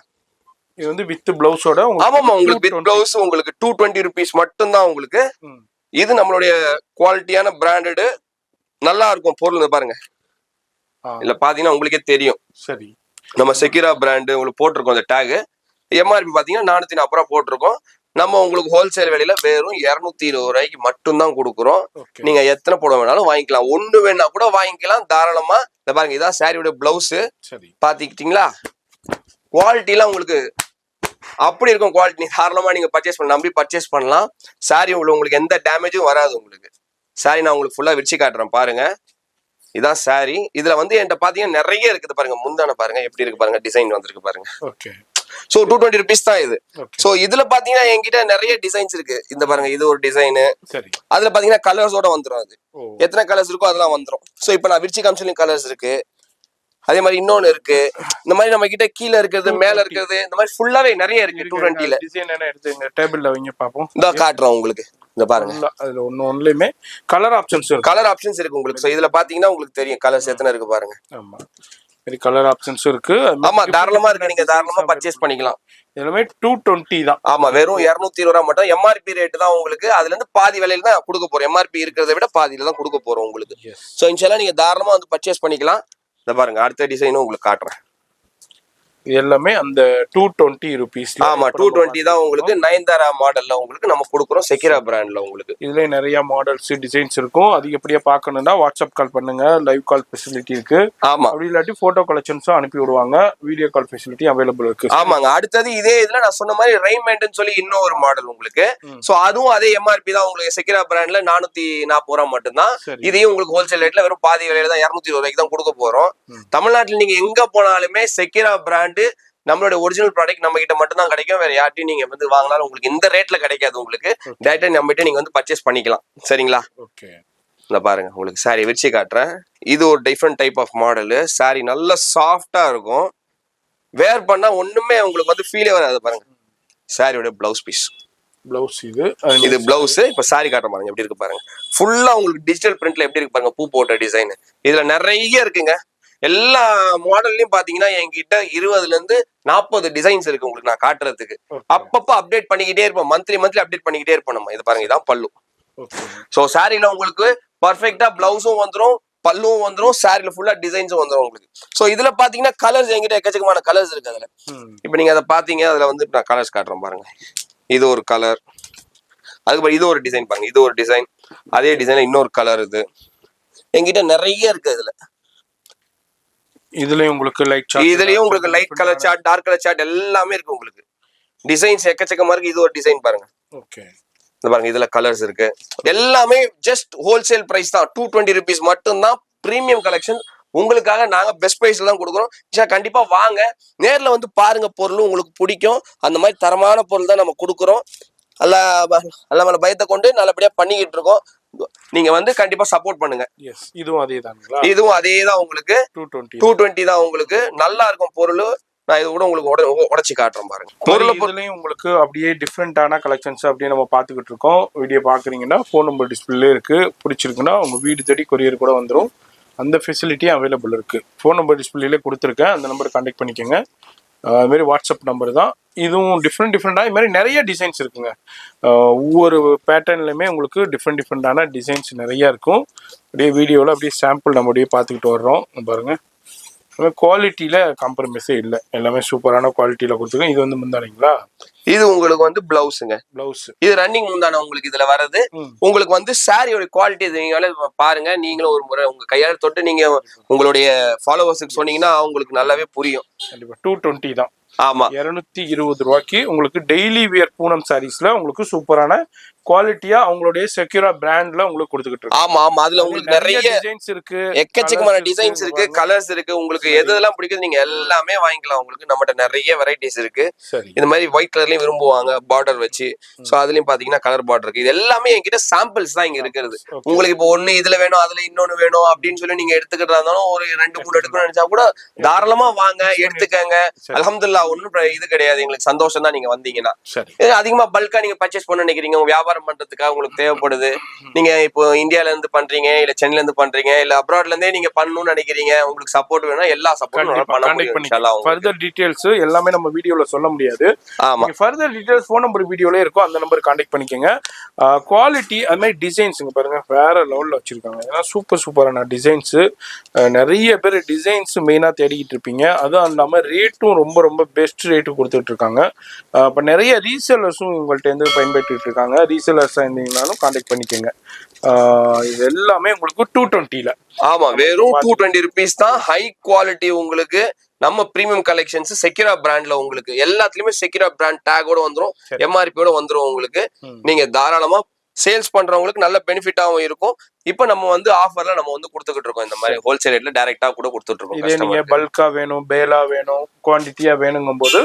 இது வந்து வித் பிளவுஸோட. ஆமாமா, உங்களுக்கு வித் பிளவுஸ் உங்களுக்கு 220 rupees மட்டும் தான் உங்களுக்கு. இது நம்மளுடைய குவாலிட்டியான பிராண்டட், நல்லா இருக்கும் பொருள். பாருங்க, இல்ல பாத்தீங்கன்னா உங்களுக்கே தெரியும். சரி, நம்ம செக்யூரா பிராண்ட் உங்களுக்கு போட்டிருக்கோம். அந்த டேக் எம்ஆர்பி பாத்தீங்கன்னா 440 ரூபா போட்டிருக்கோம். நம்ம உங்களுக்கு ஹோல்சேல் விலையில வெறும் 220 ரூபாய்க்கு மட்டும் தான் கொடுக்குறோம். நீங்க எத்தனை போட வேணாலும் வாங்கிக்கலாம். ஒண்ணு வேணா கூட வாங்கிக்கலாம் தாராளமா. இந்த பாருங்க, இதான் சாரியோட பிளவுஸ். பாத்துக்கிட்டீங்களா? குவாலிட்டி எல்லாம் உங்களுக்கு அப்படி இருக்கும். குவாலிட்டி தாராளமா நீங்க பர்ச்சேஸ் பண்ண நம்பி பர்ச்சேஸ் பண்ணலாம். சாரி உங்களுக்கு எந்த டேமேஜும் வராது உங்களுக்கு. சாரி நான் உங்களுக்கு ஃபுல்லா விரிச்சு காட்டுறேன் பாருங்க. இதான் சாரி. இதுல வந்து என்கிட்ட பாத்தீங்கன்னா நிறைய இருக்குது பாருங்க. முந்தான பாருங்க எப்படி இருக்கு பாருங்க, டிசைன் வந்திருக்கு பாருங்க. சோ 220 rupees தான் இது. சோ இதுல பாத்தீங்கன்னா என்கிட்ட நிறைய டிசைன்ஸ் இருக்கு. இந்த பாருங்க, இது ஒரு டிசைன். அதுல பாத்தீங்கன்னா கலர்ஸோட வந்துரும். அது எத்தனை கலர்ஸ் இருக்கோ அதெல்லாம் வந்துரும். சோ இப்போ நான் விரிச்சு காமிச்சலையும் கலர்ஸ் இருக்கு. அதே மாதிரி இன்னொன்னு இருக்கு. இந்த மாதிரி நம்ம கிட்ட கீழே இருக்கிறது, மேல இருக்கிறது, இந்த மாதிரி ஃபுல்லாவே நிறைய இருக்கு. 220ல டிசைன் என்ன எடுத்துங்க, டேபிள்ல வைங்க பாப்போம். இந்த காட்டுறோம் உங்களுக்கு. இந்த பாருங்க, அதுல ஒண்ணுலயுமே கலர் ஆப்ஷன்ஸ் இருக்கு. கலர் ஆப்ஷன்ஸ் இருக்கு உங்களுக்கு. சோ இதுல பாத்தீங்கன்னா உங்களுக்கு தெரியும் கலர்ஸ் எத்தனை இருக்கு பாருங்க. ஆமா, வெரி கலர் ஆப்ஷன்ஸ் இருக்கு. ஆமா, தாராளமா இருக்கு. நீங்க தாராளமா பர்ச்சேஸ் பண்ணிக்கலாம். எல்லாமே 220 தான். ஆமா, வெறும் 220 ரூபா மட்டும். எம்ஆர்பி ரேட் தான் உங்களுக்கு. அதுல இருந்து பாதி விலையில தான் கொடுக்க போறோம். எம்ஆர்பி இருக்கிறத விட பாதியில தான் கொடுக்க போறோம் உங்களுக்கு. சோ இன்ஷால்லா நீங்க தாராளமா வந்து பர்ச்சேஸ் பண்ணிக்கலாம். இந்த பாருங்க, அடுத்த டிசைனும் உங்களுக்கு காட்டுறேன். எல்லாமே அந்த 220 rupees. ஆமா, 220 தான் உங்களுக்கு. நயன்தாரா மாடல்ல உங்களுக்கு நம்ம கொடுக்குறோம். செக்யூரா பிராண்ட்ல உங்களுக்கு. இதுல நிறைய மாடல்ஸ் டிசைன்ஸ் இருக்கும். அதிகப்படியா பார்க்கணும்னா வாட்ஸ்அப் கால் பண்ணுங்க. லைவ் கால் ஃபெசிலிட்டி இருக்கு. ஆமா, அப்படி இல்லாட்டி போட்டோ கலெக்ஷன்ஸும் அனுப்பி விடுவாங்க. வீடியோ கால் ஃபெசிலிட்டி அவைலபிள் இருக்கு. ஆமாங்க. அடுத்தது இதே இதுல நான் சொன்ன மாதிரி ரேமண்ட்னு சொல்லி இன்னொரு மாடல் உங்களுக்கு. சோ அதுவும் அதே எம்ஆர்பி தான் உங்களுக்கு. செக்யூரா பிராண்ட்ல 440 ரூபா மட்டும் தான். இதையும் உங்களுக்கு ஹோல்சேல் ரேட்ல வெறும் பாதி விலையில தான் 220 ரூபாய்க்கு தான் கொடுக்க போறோம். தமிழ்நாட்டுல நீங்க எங்க போனாலுமே செக்யூரா பிராண்ட் நம்மளோட ஒரிஜினல் ப்ராடக்ட் நம்ம கிட்ட மட்டும் தான் கிடைக்கும். வேற யார்ட்டையும் நீங்க வந்து வாங்கினாலும் உங்களுக்கு இந்த ரேட்ல கிடைக்காது. உங்களுக்கு டேரக்டா நம்ம கிட்ட நீங்க வந்து பர்ச்சேஸ் பண்ணிக்கலாம். சரிங்களா? ஓகே. இந்த பாருங்க, உங்களுக்கு சாரி விரிச்சு காட்டுறேன். இது ஒரு different type of model. Sari நல்ல சாஃப்டா இருக்கும். வேர் பண்ணா ஒண்ணுமே உங்களுக்கு வந்து ஃபீலே வராது. பாருங்க, சாரியோட பிளவுஸ் பீஸ். பிளவுஸ் இது பிளவுஸ். இப்ப சாரி காட்ட பாருங்க எப்படி இருக்கு பாருங்க. ஃபுல்லா உங்களுக்கு டிஜிட்டல் பிரிண்ட்ல எப்படி இருக்கு பாருங்க, பூ போட்ட டிசைன். இதுல நிறைய இருக்குங்க. எல்லா மாடல்லயும் பாத்தீங்கன்னா என்கிட்ட 20ல இருந்து 40 டிசைன்ஸ் இருக்கு உங்களுக்கு நான் காட்டுறதுக்கு. அப்பப்ப அப்டேட் பண்ணிக்கிட்டே இருப்போம். மந்த்லி அப்டேட் பண்ணிக்கிட்டே இருப்போம் நம்ம. இது பாருங்க, இதான் பல்லு. சோ சாரில உங்களுக்கு பர்ஃபெக்ட்டா பிளவுஸும் வந்துரும், பல்லுவும் வந்துரும், சாரில ஃபுல்லா டிசைன்ஸும் வந்துரும் உங்களுக்கு. சோ இதுல பாத்தீங்கன்னா கலர்ஸ் என்கிட்ட எக்கச்சக்கமான கலர்ஸ் இருக்கு அதுல. இப்ப நீங்க அதை பாத்தீங்க, அதுல வந்து நான் கலர்ஸ் காட்டுறேன் பாருங்க. இது ஒரு கலர், அதுக்கப்புறம் இது ஒரு டிசைன் பாருங்க, இது ஒரு டிசைன், அதே டிசைன்ல இன்னொரு கலர். இது என்கிட்ட நிறைய இருக்கு. இதுலயும் உங்களுக்கு light colour chart, dark colour chart எல்லாமே இருக்கு உங்களுக்கு. டிசைன்ஸ் எக்கச்சக்கமா இருக்கு. இது ஒரு டிசைன் பாருங்க. ஓகே, இந்த பாருங்க, இதுல கலர்ஸ் இருக்கு. எல்லாமே ஜஸ்ட் ஹோல்சேல் பிரைஸ் தான். 220 rupees மட்டும் தான். பிரீமியம் கலெக்ஷன் உங்களுக்காக நாங்க பெஸ்ட் பிரைஸ்ல தான் கொடுக்குறோம். கண்டிப்பா வாங்க, நேர்ல வந்து பாருங்க, பொருளும் உங்களுக்கு பிடிக்கும். அந்த மாதிரி தரமான பொருள் தான் நம்ம கொடுக்குறோம். அல்ல பயத்தை கொண்டு நல்லபடியா பண்ணிக்கிட்டு இருக்கோம். நீங்க வந்து கண்டிப்பா சப்போர்ட் பண்ணுங்க. இதுவும் அதே தான் உங்களுக்கு 220 தான் உங்களுக்கு. நல்லா இருக்கும் பொருள். நான் இது கூட உங்களுக்கு உடைச்சு காட்டுறேன் பாருங்க. பொருளையும் உங்களுக்கு அப்படியே டிஃப்ரெண்டான கலெக்ஷன்ஸ் அப்படியே நம்ம பார்த்துக்கிட்டு இருக்கோம். வீடியோ பாக்குறீங்கன்னா ஃபோன் நம்பர் டிஸ்பிளே இருக்கு. பிடிச்சிருக்குன்னா உங்க வீடு தேடி கொரியர் கூட வந்துடும். அந்த ஃபெசிலிட்டியும் அவைலபிள் இருக்கு. ஃபோன் நம்பர் டிஸ்பிளேல கொடுத்துருக்கேன், அந்த நம்பர் கான்டாக்ட் பண்ணிக்கோங்க. அது மாதிரி வாட்ஸ்அப் நம்பர் தான். இதுவும் டிஃப்ரெண்டாக இது மாதிரி நிறைய டிசைன்ஸ் இருக்குங்க. ஒவ்வொரு பேட்டர்ன்லையுமே உங்களுக்கு டிஃப்ரெண்டான டிசைன்ஸ் நிறையா இருக்கும். அப்படியே வீடியோவில் அப்படியே சாம்பிள் நம்ம அப்படியே பார்த்துக்கிட்டு வர்றோம். பாருங்கள், குவாலிட்டியில காம்ப்ரமைஸே இல்லை. எல்லாமே சூப்பரான குவாலிட்டியில கொடுத்துருக்கோம். இது வந்து முந்தானைங்களா? இது உங்களுக்கு வந்து பிளவுஸுங்க. பிளவுஸ் இது ரன்னிங் முந்தானை உங்களுக்கு இதுல வர்றது. உங்களுக்கு வந்து சாரியோட குவாலிட்டி நீங்களே பாருங்க. நீங்களும் ஒரு முறை உங்க கையால தொட்டு நீங்க உங்களுடைய ஃபாலோவர்ஸுக்கு சொன்னீங்கன்னா உங்களுக்கு நல்லாவே புரியும். கண்டிப்பா 220 தான். ஆமா, 220 ரூபாய்க்கு உங்களுக்கு டெய்லி வியர் பூனம் சாரீஸ்ல உங்களுக்கு சூப்பரான குவாலிட்டியா அவங்களுடைய செக்யூரா பிராண்ட்ல உங்களுக்கு கொடுத்துக்கிட்டு இருக்கு. ஆமா ஆமா, அதுல உங்களுக்கு நிறைய டிசைன்ஸ் இருக்கு, எக்கச்சக்கமான டிசைன்ஸ் இருக்கு, கலர்ஸ் இருக்கு. உங்களுக்கு எதெல்லாம் பிடிக்குது நீங்க எல்லாமே வாங்கிக்கலாம். உங்களுக்கு நம்மகிட்ட நிறைய வெரைட்டிஸ் இருக்கு. இந்த மாதிரி ஒயிட் கலர்லயும் விரும்புவாங்க பார்டர் வச்சு. சோ அதுலயும் பாத்தீங்கன்னா கலர் பார்டர் இருக்கு. இது எல்லாமே என்கிட்ட சாம்பிள்ஸ் தான் இங்க இருக்கிறது. உங்களுக்கு இப்போ ஒண்ணு இதுல வேணும், அதுல இன்னொன்னு வேணும் அப்படின்னு சொல்லி நீங்க எடுத்துக்கிட்டா இருந்தாலும் ஒரு 2-3 எடுக்கணும்னு நினைச்சா கூட தாராளமா வாங்க, எடுத்துக்கங்க. அல்ஹம்துலில்லாஹ், ஒன்னும் இது கிடையாது. எங்களுக்கு சந்தோஷம் தான் நீங்க வந்தீங்கன்னா. அதிகமா பல்கா நீங்க பர்ச்சேஸ் பண்ண நினைக்கிறீங்க, வியாபாரம் பண்றதுக்காக உங்களுக்கு தேவைப்படுது. நீங்க இப்போ இந்தியால இருந்து பண்றீங்க, இல்ல சென்னையில இருந்து பண்றீங்க, இல்ல அப்ராட்ல இருந்தே நீங்க பண்ணணும்னு நினைக்கிறீங்க, உங்களுக்கு சப்போர்ட் வேணும், எல்லா சப்போர்ட்டும் பண்ண முடியும் இன்ஷாஅல்லாஹ். ஃபர்தர் டீடைல்ஸ் எல்லாமே நம்ம வீடியோல சொல்ல முடியாது. ஆமா, ஃபர்தர் டீடைல்ஸ் ஃபோன் நம்பர் வீடியோல இருக்கும், அந்த நம்பர் கான்டாக்ட் பண்ணிக்கங்க. குவாலிட்டி அது மாதிரி டிசைன்ஸ்ங்க பாருங்க, வேற லெவல்ல வச்சிருக்காங்க. ஏன்னா சூப்பரான டிசைன்ஸ். நிறைய பேர் டிசைன்ஸ் மெயினா தேடிக்கிட்டு இருப்பீங்க. அதுவும் இல்லாம ரேட்டும் ரொம்ப பெஸ்ட் ரேட்டு கொடுத்துட்டு இருக்காங்க. இப்போ நிறைய ரீசேலர்ஸும் உங்கள்கிட்ட இருந்து பயன்படுத்திட்டு இருக்காங்க. ரீசேலர்ஸாக இருந்தீங்கன்னாலும் கான்டாக்ட் பண்ணிக்கோங்க. இது எல்லாமே உங்களுக்கு 220ல. ஆமா, வெறும் 220 rupees தான். ஹை குவாலிட்டி உங்களுக்கு. நம்ம பிரீமியம் கலெக்ஷன்ஸ் செக்யூரா பிராண்ட்ல உங்களுக்கு எல்லாத்துலயுமே செக்யூரா பிராண்ட் டேகோட வந்துரும், எம்ஆர்பியோட வந்துரும் உங்களுக்கு. நீங்க தாராளமா சேல்ஸ் பண்றவங்களுக்கு நல்ல பெனிஃபிட்டாவும் இருக்கும். இப்போ நம்ம வந்து ஆஃபர்ல நம்ம வந்து கொடுத்துக்கிட்டு இருக்கோம். இந்த மாதிரி ஹோல்சேல் ரேட்ல டைரக்டா கூட கொடுத்துட்டு இருக்கோம். இதே நீங்க பல்கா வேணும், பேலா வேணும், குவான்டிட்டியா வேணுங்கும் போது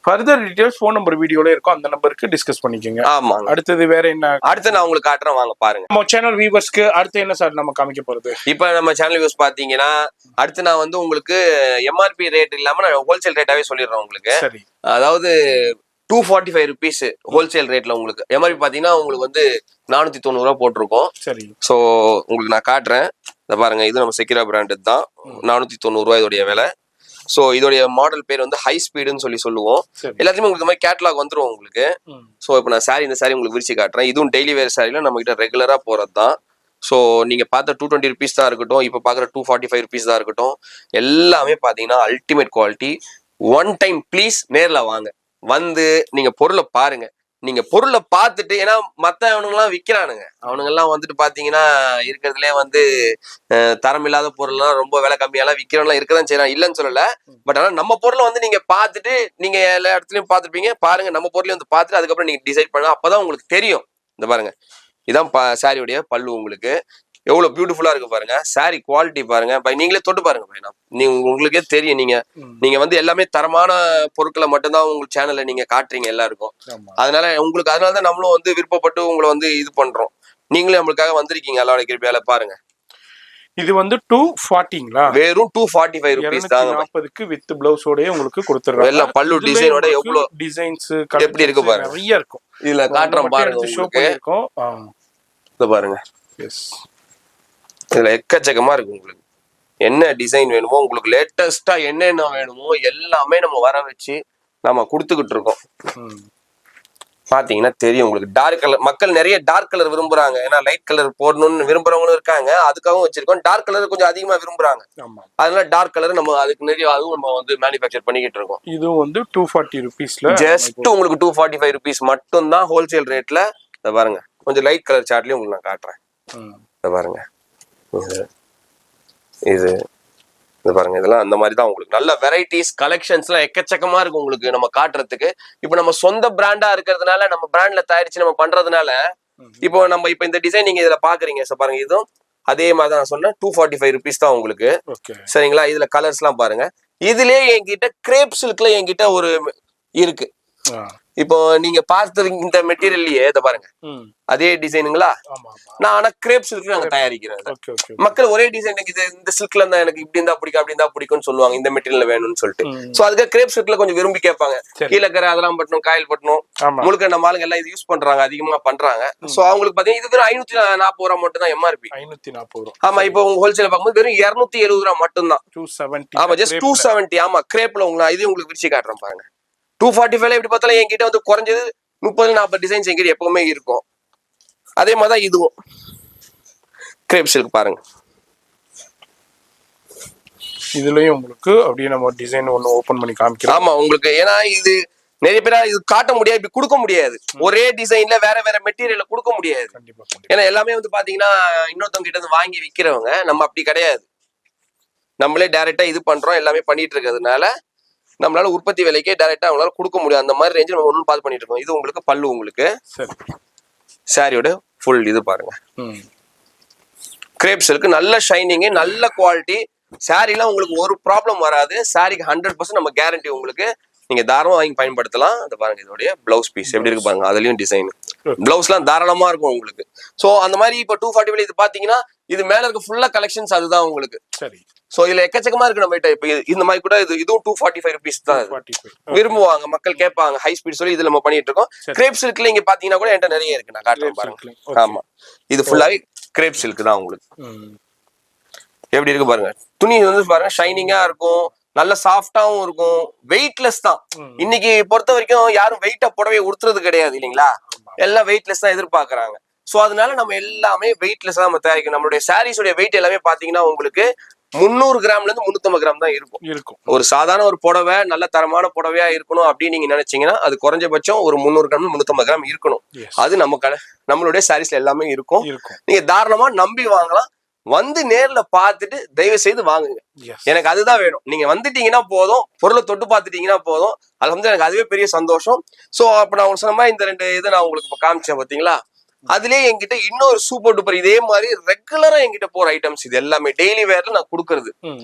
ஃபர்தர் டீடைல்ஸ் ஃபோன் நம்பர் வீடியோல இருக்கும், அந்த நம்பருக்கு டிஸ்கஸ் பண்ணிக்கோங்க. ஆமா, அடுத்தது வேற என்ன? அடுத்து நான் உங்களுக்கு காட்டுறேன், வாங்க பாருங்க. நம்ம சேனல் வியூவர்ஸ்க்கு அடுத்து என்ன சார் நம்ம காமிக்க போறது? இப்போ நம்ம சேனல் வியூஸ் பாத்தீங்கன்னா அடுத்து நான் வந்து உங்களுக்கு எம்ஆர்பி ரேட் இல்லாம நான் ஹோல்சேல் ரேட்டாவே சொல்லிடுறேன் உங்களுக்கு. சரி, அதாவது 245 rupees ஹோல்சேல் ரேட்ல உங்களுக்கு. எம்ஆர்பி பாத்தீங்கன்னா உங்களுக்கு வந்து 490 ரூபா போட்டிருக்கோம். சரி, சோ உங்களுக்கு நான் காட்டுறேன். இத பாருங்க, இது நம்ம செக்யூரா பிராண்டட் தான். 490 ரூபாய் இதோடைய விலை. சோ இதோடைய மாடல் பேர் வந்து ஹை ஸ்பீடுன்னு சொல்லுவோம். எல்லாத்தையுமே உங்களுக்கு இந்த மாதிரி கேட்டலாக் வந்துரும் உங்களுக்கு. சோ இப்போ நான் இந்த சாரி உங்களுக்கு விரிச்சு காட்டுறேன். இதுவும் டெய்லி வேர் சாரில நம்ம கிட்ட ரெகுலரா போறது தான். ஸோ நீங்க பார்த்த 220 rupees தான் இருக்கட்டும், இப்போ பார்க்குற 245 rupees தான் இருக்கட்டும், எல்லாமே பார்த்தீங்கன்னா ultimate quality. One time please நேர்ல வாங்க, வந்து நீங்க பொருளை பாருங்க. நீங்க பொருளை பார்த்துட்டு, ஏன்னா மத்த அவனுங்கெல்லாம் விற்கிறானுங்க, அவனுங்கெல்லாம் வந்துட்டு பாத்தீங்கன்னா இருக்கிறதுலே வந்து தரமில்லாத பொருள்லாம் ரொம்ப விலை கம்மியெல்லாம் விற்கிறவங்களாம் இருக்கதான் செய்யறான், இல்லைன்னு சொல்லல. பட் ஆனா நம்ம பொருளை வந்து நீங்க பார்த்துட்டு, நீங்க எல்லா இடத்துலயும் பார்த்துருப்பீங்க, பாருங்க நம்ம பொருளையும் வந்து பார்த்துட்டு அதுக்கப்புறம் நீங்க டிசைட் பண்ணுங்க. அப்பதான் உங்களுக்கு தெரியும். இந்த பாருங்க, இதான் சாரியுடைய பல்லு உங்களுக்கு. எவ்வளவு பியூட்டிஃபுல்லா இருக்கு பாருங்க. சாரி குவாலிட்டி பாருங்க பை, நீங்களே தொட்டு பாருங்க பை. நீங்க உங்களுக்கே தெரியும், நீங்க வந்து எல்லாமே தரமான பொருட்களை மட்டும்தான் உங்க சேனல்ல நீங்க காட்டுறீங்க எல்லாருக்கும். அதனாலதான் நம்மளும் வந்து விருப்பப்பட்டு உங்களை வந்து இது பண்றோம். நீங்களே நம்மளுக்காக வந்திருக்கீங்க. அல்லாஹ்வுடைய கிருபையால பாருங்க. இது வந்து 240ங்களா? வெறும் 245 ரூபீஸ் தாங்க. 240க்கு வித் பிளவுஸோடய உங்களுக்கு கொடுத்துறாங்க. எல்லாம் பல்லு டிசைனோட எவ்வளவு டிசைன்ஸ் எப்படி இருக்கு பாருங்க. நிறைய இருக்கும். இதுல காட்டுறோம் பாருங்க உங்களுக்கு. இத பாருங்க. எஸ், இதுல எக்கச்சக்கமா இருக்கு. உங்களுக்கு என்ன டிசைன் வேணுமோ, உங்களுக்கு லேட்டஸ்டா என்னென்ன வேணுமோ எல்லாமே நம்ம வர வச்சு நம்ம கொடுத்துக்கிட்டு இருக்கோம். பாத்தீங்கன்னா தெரியும் உங்களுக்கு. டார்க் கலர் மக்கள் நிறைய டார்க் கலர் விரும்புறாங்க. ஏன்னா லைட் கலர் போடணும்னு விரும்புறவங்களும் இருக்காங்க. அதுக்காகவும் வச்சிருக்கோம். டார்க் கலர் கொஞ்சம் அதிகமா விரும்புறாங்க. அதனால டார்க் கலர் நம்ம அதுக்கு நிறைய அதுவும் நம்ம வந்து மேனுஃபேக்சர் பண்ணிக்கிட்டு இருக்கோம். இது வந்து 240 ரூபீஸ்ல ஜஸ்ட் உங்களுக்கு 245 ரூபீஸ் மட்டும் தான் ஹோல்சேல் ரேட்ல. இத பாருங்க, கொஞ்சம் லைட் கலர் சார்ட்லயும் உங்களுக்கு நான் காட்டுறேன். இத பாருங்க, இது பாருங்க. இதெல்லாம் அந்த மாதிரி தான் உங்களுக்கு நல்ல வெரைட்டிஸ் கலெக்ஷன்ஸ் எல்லாம் எக்கச்சக்கமா இருக்கு உங்களுக்கு நம்ம காட்டுறதுக்கு. இப்ப நம்ம சொந்த பிராண்டா இருக்கிறதுனால, நம்ம பிராண்ட்ல தயாரிச்சு நம்ம பண்றதுனால, இப்போ நம்ம இப்ப இந்த டிசைன் நீங்க இதுல பாக்குறீங்க பாருங்க. இதுவும் அதே மாதிரி தான் நான் சொன்னேன். 245 ரூபீஸ் தான் உங்களுக்கு. சரிங்களா? இதுல கலர்ஸ் எல்லாம் பாருங்க. இதுலயே என்கிட்ட கிரேப் சில்க்ல என்கிட்ட ஒரு இருக்கு. இப்போ நீங்க பார்த்துருக்கீங்க இந்த மெட்டீரியல்லயே இத பாருங்க, அதே டிசைனுங்களா. நான் ஆனா கிரேப் சில்க் நாங்க தயாரிக்கிறேன். மக்கள் ஒரே டிசைன் இந்த சில்க்ல இருந்தா எனக்கு இப்படி இருந்தா பிடிக்கும், அப்படி இருந்தா பிடிக்கும்னு சொல்லுவாங்க, இந்த மெட்டீரியல் வேணும்னு சொல்லிட்டு. சோ அதுக்கு கிரேப் சில்க்ல கொஞ்சம் விரும்பி கேட்பாங்க. கீழக்கரை அதெல்லாம் பட்டணும், காயல் பட்டணும், முழுக்க நம்ம ஆளுங்க எல்லாம் இது யூஸ் பண்றாங்க, அதிகமா பண்றாங்க. சோ அவங்களுக்கு பாத்தீங்கன்னா இது வெறும் 540 ரூபா மட்டும் தான் எம்ஆர்பி. 540. ஆமா, இப்போ உங்க ஹோல்சேல் பார்க்கும்போது வெறும் 270 ரூபா மட்டும் தான். 270. ஆமா, ஜஸ்ட் 270. ஆமா, கிரேப்ல இது உங்களுக்கு விரிச்சு காட்டுறேன் பாருங்க. 245 எப்படி பார்த்தாலும் என்கிட்ட வந்து குறைஞ்சது 30-40 டிசைன்ஸ் என்கிட்ட எப்பவுமே இருக்கும். அதே மாதிரிதான் இதுவும் கிரேப் சில்க் பாருங்க. இதுலயும் உங்களுக்கு அப்படியே நம்ம டிசைன் ஒன்னு ஓபன் பண்ணி காமிக்கிறோம். ஆமா உங்களுக்கு, ஏன்னா இது நிறைய பேரா இது காட்ட முடியாது, இப்படி கொடுக்க முடியாது. ஒரே டிசைன்ல வேற வேற மெட்டீரியல் கொடுக்க முடியாது. ஏன்னா எல்லாமே வந்து பாத்தீங்கன்னா இன்னொருத்தவங்க கிட்ட இருந்து வாங்கி விக்கிறவங்க. நம்ம அப்படி கிடையாது. நம்மளே டைரக்டா இது பண்றோம், எல்லாமே பண்ணிட்டு இருக்கிறதுனால நம்மளால உற்பத்தி விலைக்கே டைரக்டா அவங்களால கொடுக்க முடியும். அந்த மாதிரி ரேஞ்சில் நம்ம ஒன்றும் பாஸ் பண்ணிட்டு இருக்கோம். இது உங்களுக்கு பல்லு, உங்களுக்கு சாரியோட ஃபுல் இது பாருங்க. கிரேப் சில்க் நல்ல ஷைனிங், நல்ல குவாலிட்டி. சாரிலாம் உங்களுக்கு ஒரு ப்ராப்ளம் வராது. சாரிக்கு 100% நம்ம கேரண்டி உங்களுக்கு. நீங்க தாராளமா வாங்கி பயன்படுத்தலாம். அந்த பாருங்க, இதோடைய பிளவுஸ் பீஸ் எப்படி இருக்கு பாருங்க. அதுலயும் டிசைன் பிளவுஸ் எல்லாம் தாராளமா இருக்கும் உங்களுக்கு. சோ அந்த மாதிரி இப்ப 240 இது பாத்தீங்கன்னா இது மேல இருக்க ஃபுல்லா கலெக்ஷன்ஸ் அதுதான் உங்களுக்கு. சரி, சோ இதுல எக்கச்சக்கமா இருக்கு நம்ம கிட்ட. இப்ப இந்த மாதிரி கூட இதுவும் 245 ரூபீஸ் தான். விரும்புவாங்க மக்கள், கேட்பாங்க ஹை ஸ்பீட் சொல்லி இதுல நம்ம பண்ணிட்டு இருக்கோம். கிரேப் சில்க்ல இங்க பாத்தீங்கன்னா கூட என்கிட்ட நிறைய இருக்கு, நான் காட்டுறேன் பாருங்க. ஆமா, இது ஃபுல்லாவே கிரேப் சில்க் தான் உங்களுக்கு. எப்படி இருக்கு பாருங்க. துணி வந்து பாருங்க ஷைனிங்கா இருக்கும், நல்ல சாஃப்டாவும் இருக்கும், வெயிட்லெஸ் தான். இன்னைக்கு பொறுத்த வரைக்கும் யாரும் வெயிட்டா புடவை உடுத்துறது கிடையாது இல்லைங்களா, எல்லாம் வெயிட்லெஸ் தான் எதிர்பார்க்கறாங்க. சோ அதனால நம்ம எல்லாமே வெயிட்லெஸ் தான் நம்ம தயாரிக்கணும். நம்மளுடைய சாரீஸோட வெயிட் எல்லாமே பாத்தீங்கன்னா உங்களுக்கு 300 கிராம்ல இருந்து 350 கிராம் தான் இருக்கும். ஒரு சாதாரண ஒரு புடவை நல்ல தரமான புடவையா இருக்கணும் அப்படின்னு நீங்க நினைச்சீங்கன்னா அது குறைஞ்சபட்சம் ஒரு 300 கிராம் 350 கிராம் இருக்கணும். அது நம்மளுடைய சாரீஸ்ல எல்லாமே இருக்கும். நீங்க தாராளமா நம்பி வாங்கலாம். வந்து நேர்ல பார்த்துட்டு தயவு செய்து வாங்குங்க. எனக்கு அதுதான் வேணும். நீங்க வந்துட்டீங்கன்னா போதும், பொருளை தொட்டு பார்த்துட்டீங்கன்னா போதும். அல்ஹம்துலில்லாஹ், எனக்கு அதுவே பெரிய சந்தோஷம். சோ அப்ப நான் சொன்ன மாதிரி இந்த 2 இது நான் உங்களுக்கு இப்ப காமிச்சேன் பாத்தீங்களா. அதுலயே என்கிட்ட இன்னொரு சூப்பர் டூப்பர் இதே மாதிரி ரெகுலரா என்கிட்ட போற ஐட்டம்ஸ். இது எல்லாமே டெய்லி வேர்ல நான் கொடுக்கறது.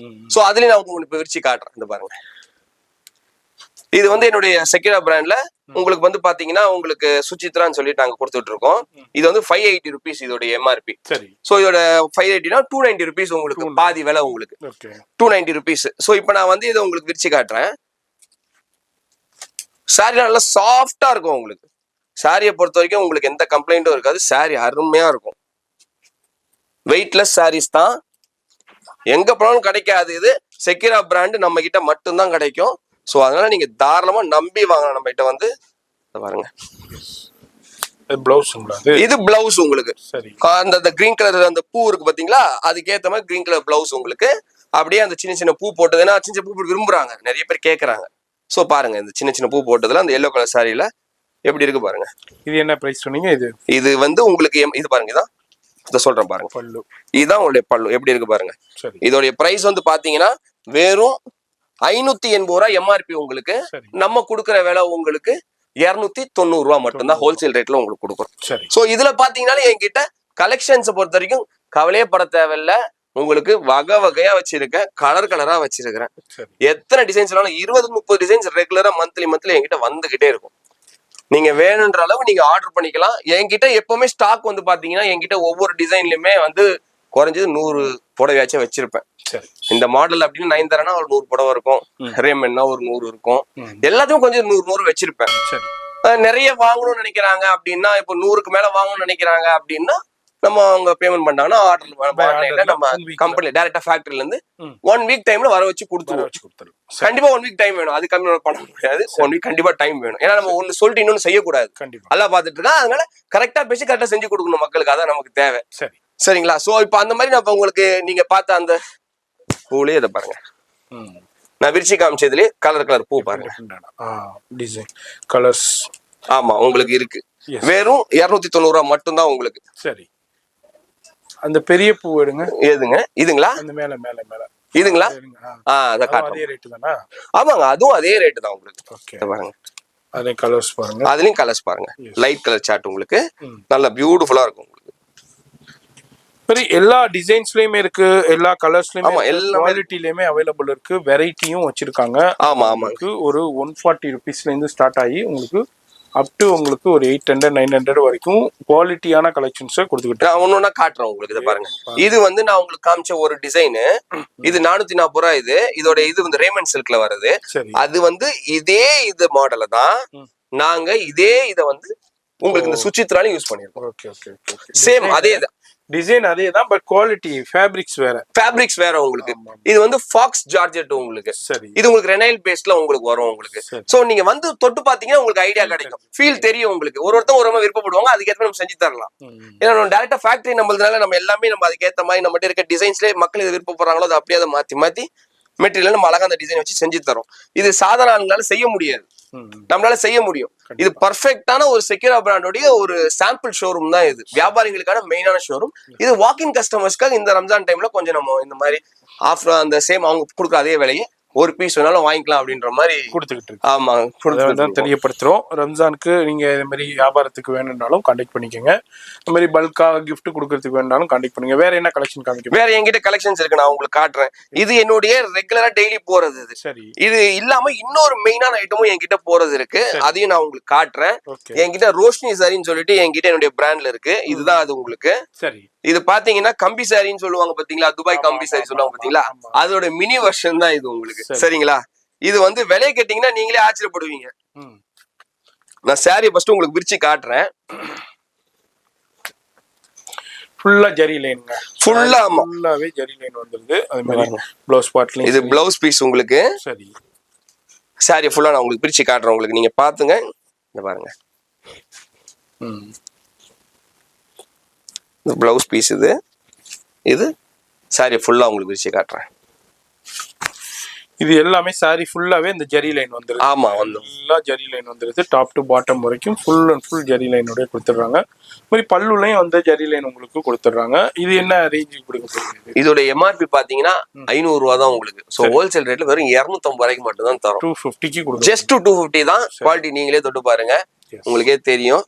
சோ அதுலயும் நான் உங்களுக்கு விரிச்சு காட்டுறேன். இந்த பாருங்க, இது வந்து என்னுடைய செக்யூரா பிராண்ட்ல உங்களுக்கு வந்து பாத்தீங்கன்னா உங்களுக்கு சுசித்ரான்னு சொல்லி நாங்க கொடுத்துட்டு இருக்கோம். இது வந்து 580 ரூபீஸ் இதோட எம்ஆர்பி. சோ இதோட 580னா 290 ரூபீஸ் உங்களுக்கு பாதி விலை உங்களுக்கு. 290 ரூபீஸ். சோ இப்ப நான் வந்து இதை உங்களுக்கு விரிச்சு காட்டுறேன். சாரி நல்லா சாஃப்டா இருக்கும் உங்களுக்கு. சாரியை பொறுத்த வரைக்கும் உங்களுக்கு எந்த கம்ப்ளைண்ட்டும் இருக்காது. சாரி அருமையா இருக்கும். வெயிட்லெஸ் சாரீஸ் தான், எங்க போனாலும் கிடைக்காது. இது செக்யூரா பிராண்ட் நம்ம கிட்ட மட்டும்தான் கிடைக்கும். சோ அதனால நீங்க தாராளமா நம்பி வாங்கலாம் நம்ம கிட்ட வந்து. பாருங்க, இது பிளவுஸ் உங்களுக்கு. அந்த கிரீன் கலர் அந்த பூ இருக்கு பாத்தீங்களா, அதுக்கேத்த மாதிரி கிரீன் கலர் பிளவுஸ் உங்களுக்கு. அப்படியே அந்த சின்ன சின்ன பூ போட்டதுன்னா சின்ன சின்ன பூ விரும்புறாங்க, நிறைய பேர் கேக்குறாங்க. சோ பாருங்க, இந்த சின்ன சின்ன பூ போட்டதுல அந்த எல்லோ கலர் சாரியில எப்படி இருக்கு பாருங்க. இது என்ன பிரைஸ் சொன்னீங்க? இது வந்து உங்களுக்கு இது பாருங்க, இதான் இத சொல்றேன் பாருங்க. பல்லு, இதுதான் உங்களுடைய பல்லு. எப்படி இருக்கு பாருங்க. இதோடைய பிரைஸ் வந்து பாத்தீங்கன்னா வெறும் 580 ரூபா எம்ஆர்பி உங்களுக்கு. நம்ம கொடுக்குற விலை உங்களுக்கு 290 ரூபா மட்டும்தான் ஹோல்சேல் ரேட்ல உங்களுக்கு கொடுக்குறோம். சோ இதுல பாத்தீங்கன்னா என்கிட்ட கலெக்ஷன்ஸ் பொறுத்த வரைக்கும் கவலையே பட தேவையில்ல. உங்களுக்கு வகை வகையா வச்சிருக்கேன், கலர் கலரா வச்சிருக்கிறேன். சரி. எத்தனை டிசைன்ஸ் வேணாலும் 20-30 டிசைன்ஸ் ரெகுலரா மந்த்லி என்கிட்ட வந்துகிட்டே இருக்கும். நீங்க வேணுன்ற அளவு நீங்க ஆர்டர் பண்ணிக்கலாம். என்கிட்ட எப்பவுமே ஸ்டாக் வந்து பாத்தீங்கன்னா என்கிட்ட ஒவ்வொரு டிசைன்லயுமே வந்து குறைஞ்சது 100 புடவையாச்சும் வச்சிருப்பேன். சரி. இந்த மாடல் அப்படின்னு 9 தரனா ஒரு 100 புடவை இருக்கும், ரேமன்னா ஒரு 100 இருக்கும், எல்லாத்தையும் கொஞ்சம் 100 வச்சிருப்பேன். சரி. நிறைய வாங்கணும்னு நினைக்கிறாங்க அப்படின்னா, இப்போ 100க்கு மேல வாங்கணும்னு நினைக்கிறாங்க அப்படின்னா நம்ம அவங்க பேமெண்ட் பண்ணாங்கன்னா ஆர்டர் நம்ம கம்பெனி டைரக்டா ஃபேக்டரியில இருந்து 1 வீக் டைம்ல வர வச்சு கொடுத்துருவோம். கண்டிப்பா 1 வீக் டைம் வேணும், அது கம்மி பண்ண முடியாது. 1 வீக் கண்டிப்பா டைம் வேணும். ஏன்னா நம்ம ஒன்னு சொல்லிட்டு இன்னொன்னு செய்யக்கூடாது. நல்லா பாத்துட்டு இருக்கா, அதனால கரெக்டா பேசி கரெக்டா செஞ்சு கொடுக்கணும் மக்களுக்கு, அதான் நமக்கு தேவை. சரிங்களா? சோ இப்போ அந்த மாதிரி நான் உங்களுக்கு நீங்க பார்த்த அந்த பூலே இதை பாருங்க, நான் விரிச்சி காமிச்சதுலயே கலர் பூ பாருங்க, டிசைன் கலர்ஸ். ஆமா உங்களுக்கு இருக்கு. வெறும் 290 ரூபாய் மட்டும் தான் உங்களுக்கு. சரி. அந்த பெரிய பூ எடுங்க. எதுங்க? இதுங்களா? அந்த மேல மேல மேல இதுங்களா? அத காட்டுறேன். அதே ரேட் தானா? ஆமாங்க, அதுவும் அதே ரேட் தான் உங்களுக்கு. ஓகே பாருங்க, அதே கலர்ஸ் பாருங்க. அதுலயும் கலர்ஸ் பாருங்க, லைட் கலர் சார்ட் உங்களுக்கு நல்ல பியூட்டிஃபுல்லா இருக்கும் உங்களுக்கு. சரி, எல்லா டிசைன்ஸ்லயுமே இருக்கு, எல்லா கலர்ஸ்லயுமே, எல்லா குவாலிட்டிலயுமே அவைலபிள் இருக்கு, வெரைட்டியும் வச்சிருக்காங்க. ஆமா ஆமா, ஒரு 140 ருபீஸ்ல இருந்து ஸ்டார்ட் ஆகி உங்களுக்கு அப் டு உங்களுக்கு ஒரு 800-900 வரைக்கும் குவாலிட்டியான கலெக்ஷன்ஸ் கொடுத்துக்கிட்டு ஒன்னொன்னா காட்டுறேன் உங்களுக்கு. இதை பாருங்க, இது வந்து நான் உங்களுக்கு காமிச்ச ஒரு டிசைனு, இது 440 ரூபாய். இதோட இது வந்து ரேமன் சில்க்ல வருது. அது வந்து இதே இது மாடல தான் நாங்க இதே இதை வந்து உங்களுக்கு இந்த சுச்சித்ரால யூஸ் பண்ணிருக்கோம். ஓகே ஓகே ஓகே, சேம் அதே தான் டிசைன், அதே தான், பட் குவாலிட்டி ஃபேப்ரிக்ஸ் வேற உங்களுக்கு. இது வந்து ஃபாக்ஸ் ஜார்ஜெட் உங்களுக்கு. சரி. இது உங்களுக்கு ரெனைல் பேஸ்ட்ல உங்களுக்கு வரும் உங்களுக்கு. சோ நீங்க வந்து தொட்டு பாத்தீங்கன்னா உங்களுக்கு ஐடியா கிடைக்கும், ஃபீல் தெரியும் உங்களுக்கு. ஒருத்தர் ஒரு மாதிரி விருப்பப்படுவாங்க, அதுக்கேற்ற நம்ம செஞ்சு தரலாம். ஏன்னா நம்ம டைரக்டா ஃபேக்டரி நம்மளதுனால நம்ம எல்லாமே நம்ம அதுக்கேற்ற மாதிரி நம்மகிட்ட இருக்க டிசைன்ஸ்லேயே மக்கள் இது விருப்பப்படுறாங்களோ அதை அப்படியே அதை மாத்தி மெட்டீரியல் நம்ம அழகா அந்த டிசைன் வச்சு செஞ்சு தரோம். இது சாதாரண ஆளுங்களால செய்ய முடியாது, நம்மளால செய்ய முடியும். இது பர்ஃபெக்டான ஒரு செக்யூரா பிராண்டோடைய ஒரு சாம்பிள் ஷோரூம் தான் இது, வியாபாரிகளுக்கான மெயினான ஷோரூம். இது வாக்கின் கஸ்டமர்ஸ்க்காக இந்த ரம்ஜான் டைம்ல கொஞ்சம் நம்ம இந்த மாதிரி ஆஃபர் அந்த சேம் அவங்க கொடுக்குற அதே விலையை ஒரு பீஸ் வேணாலும் வாங்கிக்கலாம் அப்படின்ற மாதிரி கொடுத்துக்கிட்டு இருக்கு. ஆமா, தெரியப்படுத்துறோம். ரம்ஜானுக்கு நீங்க இது மாதிரி வியாபாரத்துக்கு வேணும்னாலும் கான்டாக்ட் பண்ணிக்கோங்க. இந்த மாதிரி பல்கா கிஃப்ட் கொடுக்கறதுக்கு வேணும்னாலும் கான்டாக்ட் பண்ணுங்க. வேற என்ன கலெக்ஷன் காமிக்க? வேற என்கிட்ட கலெக்ஷன்ஸ் இருக்கு, நான் உங்களுக்கு காட்டுறேன். இது என்னுடைய ரெகுலரா டெய்லி போறது இது. சரி. இது இல்லாம இன்னொரு மெயினான ஐட்டமும் என்கிட்ட போறது இருக்கு, அதையும் நான் உங்களுக்கு காட்டுறேன். என்கிட்ட ரோஷினி சாரின்னு சொல்லிட்டு என்கிட்ட என்னுடைய பிராண்ட்ல இருக்கு, இதுதான் அது உங்களுக்கு. சரி. இது பாத்தீங்கன்னா கம்பி சாரின்னு சொல்லுவாங்க பாத்தீங்களா, துபாய் கம்பி சாரி சொல்லுவாங்க பாத்தீங்களா, அதோட மினி வெர்ஷன் தான் இது உங்களுக்கு. சரிங்களா? இது வந்து விலை கேட்டீங்கன்னா நீங்களே ஆச்சரியப்படுவீங்க. நான் சாரி ஃபர்ஸ்ட் உங்களுக்கு விரிச்சு காட்டுறேன். ஃபுல்லா ஜரி லைன்ங்க, ஃபுல்லாவே ஜரி லைன் வந்துருது. அது மாதிரி ப்ளவுஸ் பார்ட்ல இது ப்ளவுஸ் பீஸ் உங்களுக்கு. சரி. சாரி ஃபுல்லா நான் உங்களுக்கு பிரிச்சு காட்டுறேன் உங்களுக்கு, நீங்க பாத்துங்க. இந்த பாருங்க, இந்த ப்ளவுஸ் பீஸ் இது சாரி ஃபுல்லா உங்களுக்கு பிரிச்சு காட்டுறேன். இது எல்லாமே சாரி ஃபுல்லாவே இந்த ஜரி லைன் வந்துருது. ஆமா, வந்து ஃபுல்லா ஜரி லைன் வந்துருது, டாப் டு பாட்டம் வரைக்கும் ஃபுல் அண்ட் ஃபுல் ஜரி லைனோட கொடுத்துறாங்க. மாதிரி பல்லுலையும் வந்து ஜரி லைன் உங்களுக்கு கொடுத்துறாங்க. இது என்ன ரேஞ்சுக்கு கொடுக்க போகுது? இதோட எம்ஆர்பி பாத்தீங்கன்னா 500 ரூபா தான் உங்களுக்கு. சோ ஹோல்சேல் ரேட்ல வெறும் 250 ரூபாய்க்கு மட்டும் தான் தரோம். 250க்கு கொடுக்கும். ஜஸ்ட் 250 தான். குவாலிட்டி நீங்களே தொட்டு பாருங்க, உங்களுக்கே தெரியும்.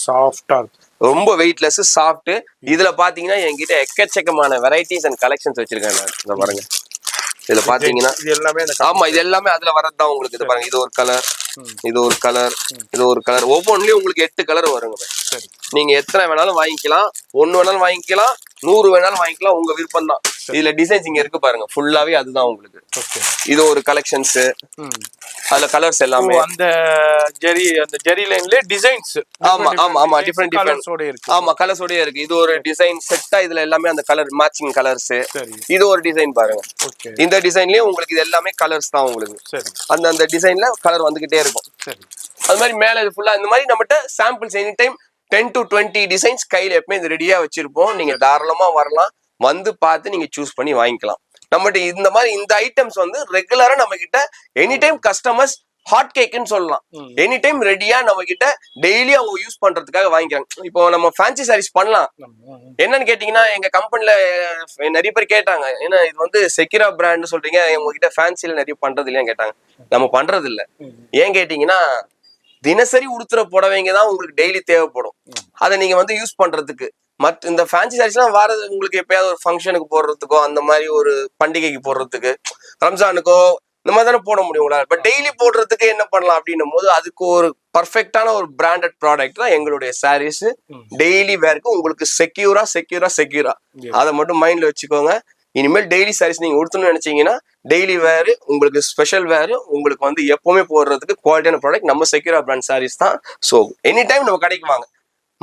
சாஃப்டா இருக்கு, ரொம்ப வெயிட்லெஸ், சாஃப்ட். இதுல பாத்தீங்கன்னா என்கிட்ட எக்கச்சக்கமான வெரைட்டிஸ் அண்ட் கலெக்ஷன்ஸ் வச்சிருக்கேன் நான். இத பாருங்க, இதுல பாத்தீங்கன்னா இது எல்லாமே ஆமா, இது எல்லாமே அதுல வரதுதான் உங்களுக்கு. இது பாருங்க, இது ஒரு கலர், இது ஒரு கலர், இது ஒரு கலர். ஒவ்வொன்றுலயும் உங்களுக்கு 8 கலர் வருங்க. நீங்க எத்தனை வேணாலும் வாங்கிக்கலாம், 1 வேணாலும் வாங்கிக்கலாம், 100 வேணாலும் வாங்கிக்கலாம், உங்க விருப்பம் தான். இதுல டிசைன்ஸ் இங்க இருக்கு பாருங்க, ஃபுல்லாவே அதுதான் உங்களுக்கு. இது ஒரு கலெக்ஷன்ஸ், அதுல கலர்ஸ் எல்லாமே அந்த ஜெரி லைன்ல டிசைன்ஸ். ஆமா ஆமா ஆமா, டிஃபரெண்ட் இருக்கு. ஆமா, கலர்ஸோட இருக்கு. இது ஒரு டிசைன் செட்டா, இதுல எல்லாமே அந்த கலர் மேட்சிங் கலர்ஸ். இது ஒரு டிசைன் பாருங்க, இந்த டிசைன்லயே உங்களுக்கு இது எல்லாமே கலர்ஸ் தான் உங்களுக்கு. அந்த டிசைன்ல கலர் வந்துகிட்டே இருக்கும். அது மாதிரி மேல இது ஃபுல்லா இந்த மாதிரி நம்மகிட்ட samples any time 10 to 20 designs கையில எப்பவுமே இது ரெடியா வச்சிருப்போம். நீங்க தாராளமா வரலாம், வந்து பார்த்து நீங்க சூஸ் பண்ணி வாங்கிக்கலாம். நம்மகிட்ட இந்த மாதிரி இந்த ஐட்டம்ஸ் வந்து ரெகுலரா நம்ம கிட்ட எனி டைம் கஸ்டமர்ஸ் ஹாட் கேக்குன்னு சொல்லலாம், எனி டைம் ரெடியா நம்ம கிட்ட டெய்லி அவங்க யூஸ் பண்றதுக்காக வாங்கிக்கிறாங்க. இப்போ நம்ம ஃபேன்சி சாரீஸ் பண்ணலாம். என்னன்னு கேட்டீங்கன்னா, எங்க கம்பெனில நிறைய பேர் கேட்டாங்க, ஏன்னா இது வந்து செக்யூரா பிராண்ட் சொல்றீங்க, உங்ககிட்ட ஃபேன்சில நிறைய பண்றது இல்லையான்னு கேட்டாங்க. நம்ம பண்றது இல்ல. ஏன் கேட்டீங்கன்னா, தினசரி உடுத்துற புடவைங்க தான் உங்களுக்கு டெய்லி தேவைப்படும். அதை நீங்க வந்து யூஸ் பண்றதுக்கு இந்த ஃபேன்சி சாரீஸ்லாம் வாரது உங்களுக்கு எப்பயாவது ஒரு ஃபங்க்ஷனுக்கு போடுறதுக்கோ அந்த மாதிரி ஒரு பண்டிகைக்கு போடுறதுக்கு ரம்ஜானுக்கோ இந்த மாதிரி தானே போட முடியும் உங்களால். பட் டெய்லி போடுறதுக்கு என்ன பண்ணலாம் அப்படின்னும் போது அதுக்கு ஒரு பர்ஃபெக்டான ஒரு பிராண்டட் ப்ராடக்ட் தான் எங்களுடைய சாரீஸ். டெய்லி வேருக்கு உங்களுக்கு செக்யூரா அதை மட்டும் மைண்ட்ல வச்சுக்கோங்க. இனிமேல் டெய்லி சாரீஸ் நீங்க உடுத்தணும்னு நினைச்சீங்கன்னா டெய்லி வேர் உங்களுக்கு ஸ்பெஷல் வேர் உங்களுக்கு வந்து எப்பவுமே போடுறதுக்கு குவாலிட்டியான ப்ராடக்ட் நம்ம செக்யூரா பிராண்ட் சாரீஸ் தான். ஸோ எனி டைம் நம்ம கடைக்கு வாங்க.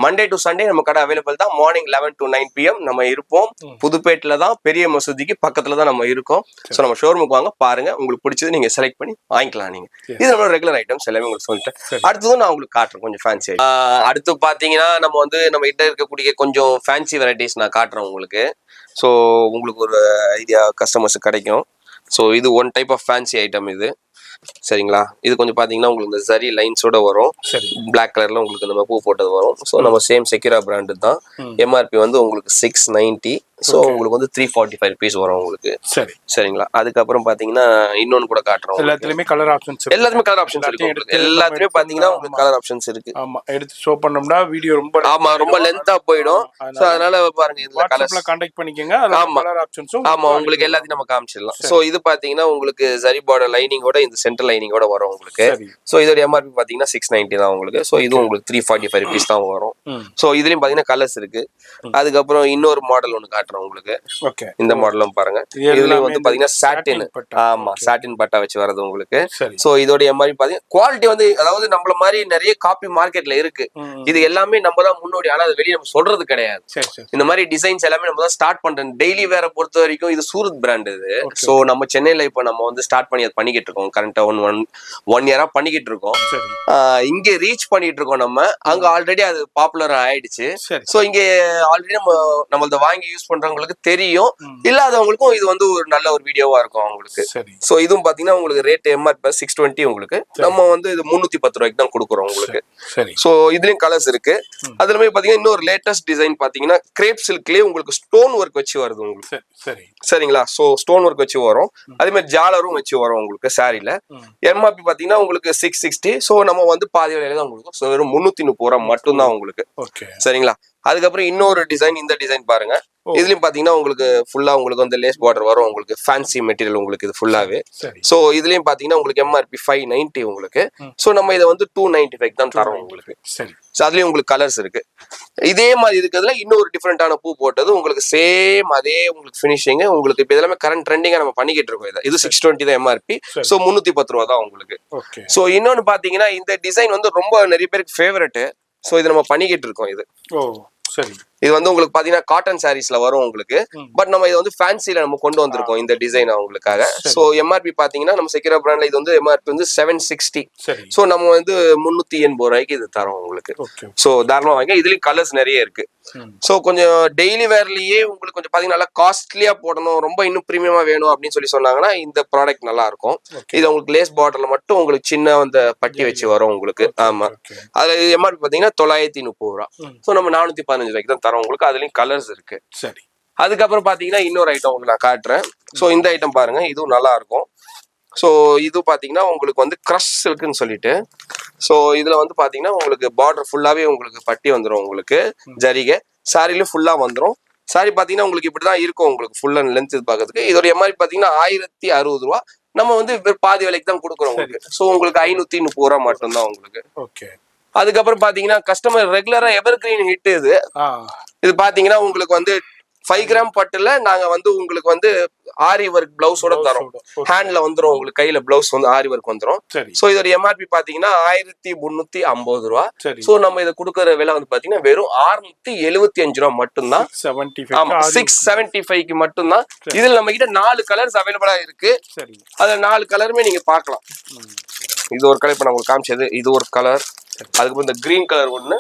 மண்டே டு சண்டே நம்ம கடை அவைலபிள் தான். மார்னிங் 11 to 9 PM நம்ம இருப்போம். புதுப்பேட்டில தான், பெரிய மசூதிக்கு பக்கத்துல தான் நம்ம இருக்கோம். ஸோ நம்ம ஷோரூமுக்கு வாங்க, பாருங்க, உங்களுக்கு பிடிச்சது நீங்க செலக்ட் பண்ணி வாங்கிக்கலாம். நீங்க இது நம்மளோட ரெகுலர் ஐட்டம்ஸ் எல்லாமே உங்களுக்கு சொல்லிட்டேன். அடுத்ததும் நான் உங்களுக்கு காட்டுறேன் கொஞ்சம் ஃபேன்சி. அடுத்து பாத்தீங்கன்னா நம்ம கிட்ட இருக்கக்கூடிய கொஞ்சம் ஃபேன்சி வெரைட்டிஸ் நான் காட்டுறேன் உங்களுக்கு. ஸோ உங்களுக்கு ஒரு ஐடியா கஸ்டமர்ஸ் கிடைக்கும். ஸோ இது one type of fancy item இது, சரிங்களா? இது கொஞ்சம் பாத்தீங்கன்னா உங்களுக்கு இந்த சரி லைன்ஸோட வரும், பிளாக் கலர்ல உங்களுக்கு இந்த பூ போட்டது வரும். ஸோ நம்ம சேம் செக்யூரா பிராண்டு தான். MRP வந்து உங்களுக்கு 690. ஸோ உங்களுக்கு வந்து 345 rupees வரும் உங்களுக்கு. சரிங்களா? அதுக்கப்புறம் பாத்தீங்கன்னா இன்னொன்னு கூட காட்டுறோம். எல்லாத்துலயுமே கலர் ஆப்ஷன்ஸ் இருக்கு. எல்லாத்துலயுமே கலர் ஆப்ஷன்ஸ் இருக்கு. எல்லாத்துலயுமே பாத்தீங்கன்னா உங்களுக்கு கலர் ஆப்ஷன்ஸ் இருக்கு. ஆமா, எடுத்து ஷோ பண்ணோம்னா வீடியோ ரொம்ப லென்த்தா போயிடும். சோ அதனால பாருங்க, இதுல கலர்ஸ்ல கான்டாக்ட் பண்ணிக்கங்க. ஆமா, கலர் ஆப்ஷன்ஸும் உங்களுக்கு எல்லாத்தையும் நம்ம காமிச்சிடலாம். சோ இது பாத்தீங்கன்னா உங்களுக்கு சரி பார்டர் லைனிங்கோட இந்த சென்டர் லைனிங்கோட வரும் உங்களுக்கு. சோ இதோட MRP பாத்தீங்கன்னா 690 தான் உங்களுக்கு. சோ இது உங்களுக்கு 345 rupees தான் வரும். சோ இதுலயும் பாத்தீங்கன்னா கலர்ஸ் இருக்கு. அதுக்கப்புறம் இன்னொரு மாடல் ஒன்னு காட்டுறேன் உங்களுக்கு. இந்த மாடலும் பாருங்க. இதுலயும் வந்து பாத்தீங்கன்னா சாட்டின், சாட்டின் பட்டா வச்சு வரது உங்களுக்கு. சோ இதோட MRP பாத்தீங்கன்னா குவாலிட்டி வந்து, அதாவது நம்மள மாதிரி நிறைய காப்பி மார்க்கெட்ல இருக்கு. இது எல்லாமே நம்ம தான் முன்னோடி. ஆனா அது வெளியே நம்ம சொல்றது கிடையாது. இந்த மாதிரி டிசைன்ஸ் எல்லாமே நம்ம தான் ஸ்டார்ட் பண்றோம். டெய்லி வேற பொறுத்த வரைக்கும் இது சூரத் பிராண்ட் இது. சோ நம்ம சென்னையில இப்ப நம்ம வந்து ஸ்டார்ட் பண்ணி அதை பண்ணிக்கிட்டு இருக்கோம். கரண்டா ஒன் இயரா பண்ணிக்கிட்டு இருக்கோம். இங்க ரீச் பண்ணிட்டு இருக்கோம். நம்ம அங்க ஆல்ரெடி அது பாப்புலர் ஆயிடுச்சு. சோ இங்க ஆல்ரெடி நம்மளத வாங்கி யூஸ் பண்றவங்களுக்கு தெரியும், இல்லாதவங்களுக்கும் இது வந்து ஒரு நல்ல ஒரு வீடியோவா இருக்கும் அவங்களுக்கு. சோ இதுவும் பாத்தீங்கன்னா உங்களுக்கு ரேட் MRP 620 உங்களுக்கு. நம்ம வந்து இது 310 ரூபாய்க்கு தான் கொடுக்குறோம் உங்களுக்கு. சோ இதுலயும் கலர்ஸ் இருக்கு. அதுலமே பாத்தீங்கன்னா இன்னொரு லேட்டஸ்ட் டிசைன் பாத்தீங்கன்னா கிரேப் சில்க்லயே உங்களுக்கு ஸ்டோன் ஒர்க் வச்சு வருது உங்களுக்கு. சரிங்களா? சோ ஸ்டோன் ஒர்க் வச்சு வரும். அதே மாதிரி ஜாலரும் வச்சு வரும் உங்களுக்கு சாரில. MRP பாத்தீங்கன்னா உங்களுக்கு 660. சோ நம்ம வந்து பாதி விலையில தான் உங்களுக்கு. சோ வெறும் 330 ரூபாய் மட்டும் தான் உங்களுக்கு. சரிங்களா? அதுக்கப்புறம் இன்னொரு டிசைன், இந்த டிசைன் பாருங்க. இதுலயும் பாத்தீங்கன்னா உங்களுக்கு ஃபுல்லா உங்களுக்கு வந்து லேஸ் பார்டர் வரும் உங்களுக்கு. ஃபேன்சி மெட்டீரியல் உங்களுக்கு இது ஃபுல்லாவே. சோ இதுலயும் பாத்தீங்கன்னா உங்களுக்கு MRP 590 உங்களுக்கு. சோ நம்ம இதை வந்து 295 தான் தரோம் உங்களுக்கு. அதுலயும் உங்களுக்கு கலர்ஸ் இருக்கு. இதே மாதிரி இருக்கிறதுல இன்னொரு டிஃபரெண்டான பூ போட்டது உங்களுக்கு சேம் அதே உங்களுக்கு பினிஷிங் உங்களுக்கு. இப்ப இதெல்லாமே கரண்ட் ட்ரெண்டிங்கா நம்ம பண்ணிக்கிட்டு இருக்கோம். இது 620 தான் MRP. சோ 310 ரூபா தான் உங்களுக்கு. சோ இன்னொன்னு பாத்தீங்கன்னா இந்த டிசைன் வந்து ரொம்ப நிறைய பேருக்கு ஃபேவரட். சோ இது நம்ம பண்ணிக்கிட்டு இருக்கோம். இது வந்து உங்களுக்கு பாத்தீங்கன்னா காட்டன் சாரீஸ்ல வரும் உங்களுக்கு. பட் நம்ம இது வந்து ஃபேன்சில நம்ம கொண்டு வந்திருக்கோம் இந்த டிசைன் அவங்களுக்காக. சோ MRP பாத்தீங்கன்னா நம்ம செக்யூரா பிராண்ட்ல இது வந்து MRP வந்து 760. சோ நம்ம வந்து 380 ரூபாய்க்கு இது தரோம் உங்களுக்கு. சோ தாராளமா வாங்க. இதுலயும் கலர்ஸ் நிறைய இருக்கு. சோ கொஞ்சம் டெய்லி வேர்லயே உங்களுக்கு கொஞ்சம் பாத்தீங்கன்னா நல்லா காஸ்ட்லியா போடணும், ரொம்ப இன்னும் பிரீமியமா வேணும் அப்படின்னு சொல்லி சொன்னாங்கன்னா இந்த ப்ராடக்ட் நல்லா இருக்கும். இது உங்களுக்கு லேஸ் பார்டர்ல மட்டும் உங்களுக்கு சின்ன அந்த பட்டி வச்சு வரும் உங்களுக்கு. ஆமா, அதுல MRP பாத்தீங்கன்னா 930 ரூபா. சோ நம்ம 415 ரூபாய்க்கு தான் தரோம் உங்களுக்கு. அதுலயும் கலர்ஸ் இருக்கு. சரி, அதுக்கப்புறம் பாத்தீங்கன்னா இன்னொரு ஐட்டம் உங்களுக்கு நான் காட்டுறேன். சோ இந்த ஐட்டம் பாருங்க, இதுவும் நல்லா இருக்கும். ஸோ இது பாத்தீங்கன்னா உங்களுக்கு வந்து கிரஷ் சில்க்னு சொல்லிட்டு. ஸோ இதுல வந்து பாத்தீங்கன்னா உங்களுக்கு பார்டர் ஃபுல்லாவே உங்களுக்கு பட்டி வந்துடும் உங்களுக்கு. ஜரிகை சாரிலும் ஃபுல்லா வந்துடும். சாரி பாத்தீங்கன்னா உங்களுக்கு இப்படிதான் இருக்கும் உங்களுக்கு ஃபுல் அண்ட் லென்த் பாக்கிறதுக்கு. இதோட MRP பாத்தீங்கன்னா 1060 ரூபா. நம்ம வந்து பாதி விலைக்கு தான் கொடுக்குறோம் உங்களுக்கு. ஸோ உங்களுக்கு 530 ரூபா மட்டும்தான் உங்களுக்கு. ஓகே. அதுக்கப்புறம் பாத்தீங்கன்னா கஸ்டமர் ரெகுலரா எவர் கிரீன் ஹிட் இது. இது பாத்தீங்கன்னா உங்களுக்கு வந்து 5 கிராம் பட்டுல நாங்க வந்து உங்களுக்கு வந்து ஆரி ஒர்க் பிளவுஸோட தரோம். ஹேண்ட்ல வந்துரும் உங்களுக்கு, கையில பிளவுஸ் வந்து ஆரி ஒர்க் வந்துரும். சோ இதோட MRP பாத்தீங்கன்னா 1350 ரூபா. சோ நம்ம இதை கொடுக்கற விலை வந்து பாத்தீங்கன்னா வெறும் 675 ரூபா மட்டும்தான். 675க்கு மட்டும்தான். இதுல நம்ம கிட்ட 4 கலர்ஸ் அவைலபிளா இருக்கு. அதுல 4 கலருமே நீங்க பாக்கலாம். இது ஒரு கலர், இப்ப நான் உங்களுக்கு காமிச்சது இது ஒரு கலர். அதுக்கப்புறம் இந்த கிரீன் கலர் ஒண்ணு,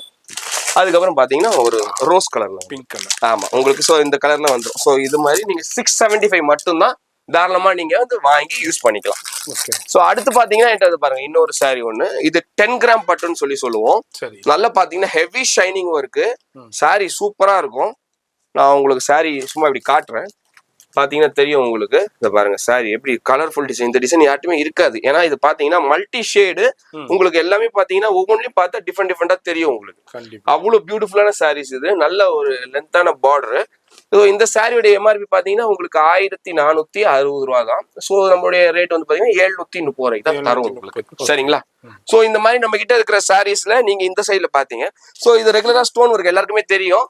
அதுக்கப்புறம் பாத்தீங்கன்னா ஒரு ரோஸ் கலர்ல பிங்க் கலர். ஆமா உங்களுக்கு. சோ இந்த கலர்ல வந்துடும். சோ இது மாதிரி நீங்க 675 மட்டும்தான் தாராளமா நீங்க வந்து வாங்கி யூஸ் பண்ணிக்கலாம். சோ அடுத்து பாத்தீங்கன்னா என்கிட்ட பாருங்க இன்னொரு சாரி ஒண்ணு. இது 10 கிராம் பட்டுன்னு சொல்லி சொல்லுவோம். நல்லா பாத்தீங்கன்னா ஹெவி ஷைனிங் ஒர்க்கு. சாரி சூப்பரா இருக்கும். நான் உங்களுக்கு சாரி சும்மா இப்படி காட்டுறேன் பாத்தீங்கன்னா தெரியும் உங்களுக்கு. இத பாருங்க சாரி எப்படி கலர்ஃபுல் டிசைன். இந்த டிசைன் யார்ட்டுமே இருக்காது. ஏன்னா இது பாத்தீங்கன்னா மல்டி ஷேடு. உங்களுக்கு எல்லாமே பாத்தீங்கன்னா ஒவ்வொன்றிலும் பார்த்தா டிஃப்ரெண்டா தெரியும் உங்களுக்கு. அவ்வளவு பியூட்டிஃபுல்லான சாரீஸ் இது. நல்ல ஒரு லென்த்தான பார்டர். ஸோ இந்த சாரியோட எம்ஆர்பி பாத்தீங்கன்னா உங்களுக்கு 1460 ரூபா தான். ஸோ நம்மளுடைய ரேட் வந்து பாத்தீங்கன்னா 730 ரூபாய்க்கு தான் தரும் உங்களுக்கு. சரிங்களா? ஸோ இந்த மாதிரி நம்ம கிட்ட இருக்கிற சாரீஸ்ல நீங்க இந்த சைட்ல பாத்தீங்க. ஸோ இது ரெகுலரா ஸ்டோன் ஒர்க் எல்லாருக்குமே தெரியும்.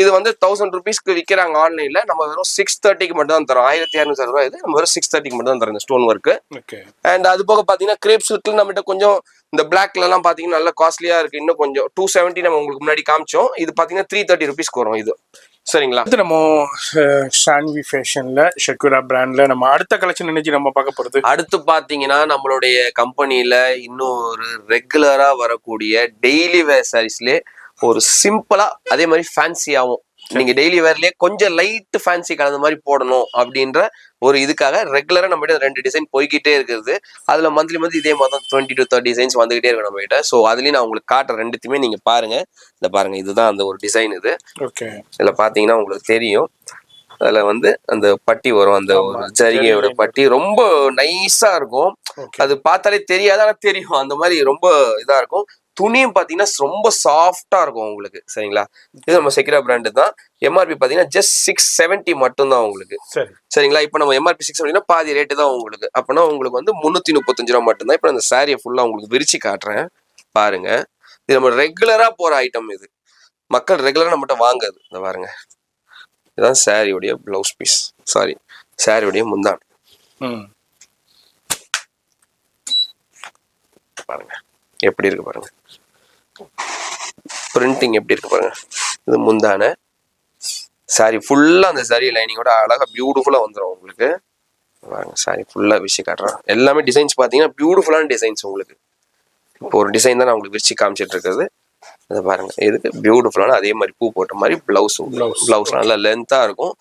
இது வந்து 1000 ருபீஸ்க்கு விற்கிறாங்க ஆன்லைன்ல. நம்ம வெறும் 630க்கு மட்டும் தான் தரோம். 1660 ரூபாய் இது. நம்ம வெறும் 630க்கு மட்டும் தான் தரோம் இந்த ஸ்டோன் ஒர்க். அண்ட் அது போக பாத்தீங்கன்னா கிரேப் சில்க்ல நம்மகிட்ட கொஞ்சம் இந்த பிளாக்ல எல்லாம் பாத்தீங்கன்னா நல்ல காஸ்ட்லியா இருக்கு. இன்னும் கொஞ்சம் 270 நம்ம உங்களுக்கு முன்னாடி காமிச்சோம். இது பாத்தீங்கன்னா 330 ருபீஸ்க்கு வரும் இது. சரிங்களா? நம்ம ஷான்வி ஃபேஷன்ல ஷெக்யூரா பிராண்ட்ல நம்ம அடுத்த கலெக்ஷன் நினைச்சு நம்ம பார்க்க போறது. அடுத்து பாத்தீங்கன்னா நம்மளுடைய கம்பெனில இன்னும் ஒரு ரெகுலரா வரக்கூடிய டெய்லி வேர் சாரீஸ்லயே ஒரு சிம்பிளா அதே மாதிரி ஃபேன்சியாவும் நீங்க டெய்லி வேர்லயே கொஞ்சம் லைட் ஃபேன்சி கலந்த மாதிரி போடணும் அப்படின்ற ஒரு இதுக்காக ரெகுலரா நம்ம கிட்ட 2 டிசைன் போய்கிட்டே இருக்குது. அதுல மந்த்லி இதே மாதிரி 20 to 30 டிசைன்ஸ் வந்துகிட்டே இருக்கும் நம்ம கிட்ட. ஸோ அதுலயும் நான் உங்களுக்கு காட்டுற ரெண்டுத்தையுமே நீங்க பாருங்க. இந்த பாருங்க இதுதான் அந்த ஒரு டிசைன் இது. இதுல பாத்தீங்கன்னா உங்களுக்கு தெரியும். அதுல வந்து அந்த பட்டி வரும். அந்த ஒரு ஜரிகையோட பட்டி ரொம்ப நைஸா இருக்கும். அது பார்த்தாலே தெரியாது, ஆனா தெரியும். அந்த மாதிரி ரொம்ப இதா இருக்கும். துணியும் பாத்தீங்கன்னா ரொம்ப சாஃப்டா இருக்கும் உங்களுக்கு. சரிங்களா? இது நம்ம செக்யூரா பிராண்ட் தான். எம்ஆர்பி பாத்தீங்கன்னா ஜஸ்ட் 670 மட்டும் தான் உங்களுக்கு. சரிங்களா? இப்ப நம்ம எம்ஆர்பி 670 பாதி ரேட்டு தான் உங்களுக்கு. அப்பனா உங்களுக்கு வந்து 335 ரூபா மட்டும் தான். இப்ப அந்த சாரியை ஃபுல்லா உங்களுக்கு விரிச்சு காட்டுறேன் பாருங்க. இது நம்ம ரெகுலரா போற ஐட்டம். இது மக்கள் ரெகுலரா நம்மகிட்ட வாங்குது. இந்த பாருங்க, இதுதான் சாரியோடைய பிளவுஸ் பீஸ். சாரி, சாரியோடைய முந்தான். பாருங்க எப்படி இருக்கு பாருங்க. பிரிண்டிங் எப்படி இருக்கு பாருங்க. இது முந்தான சாரி ஃபுல்லா அந்த சாரி லைனிங்கோட அழகா பியூட்டிஃபுல்லா வந்துடும் உங்களுக்கு. பாருங்க சாரி ஃபுல்லா விரிச்சு காட்டுறேன். எல்லாமே டிசைன்ஸ் பாத்தீங்கன்னா பியூட்டிஃபுல்லான டிசைன்ஸ் உங்களுக்கு. இப்போ ஒரு டிசைன் தான் நான் உங்களுக்கு விரிச்சு காமிச்சிட்டு இருக்கிறது. இதை பாருங்க, இதுக்கு பியூட்டிஃபுல்லான அதே மாதிரி பூ போட்ட மாதிரி பிளவுஸ் நல்லா லென்த்தா இருக்கும்.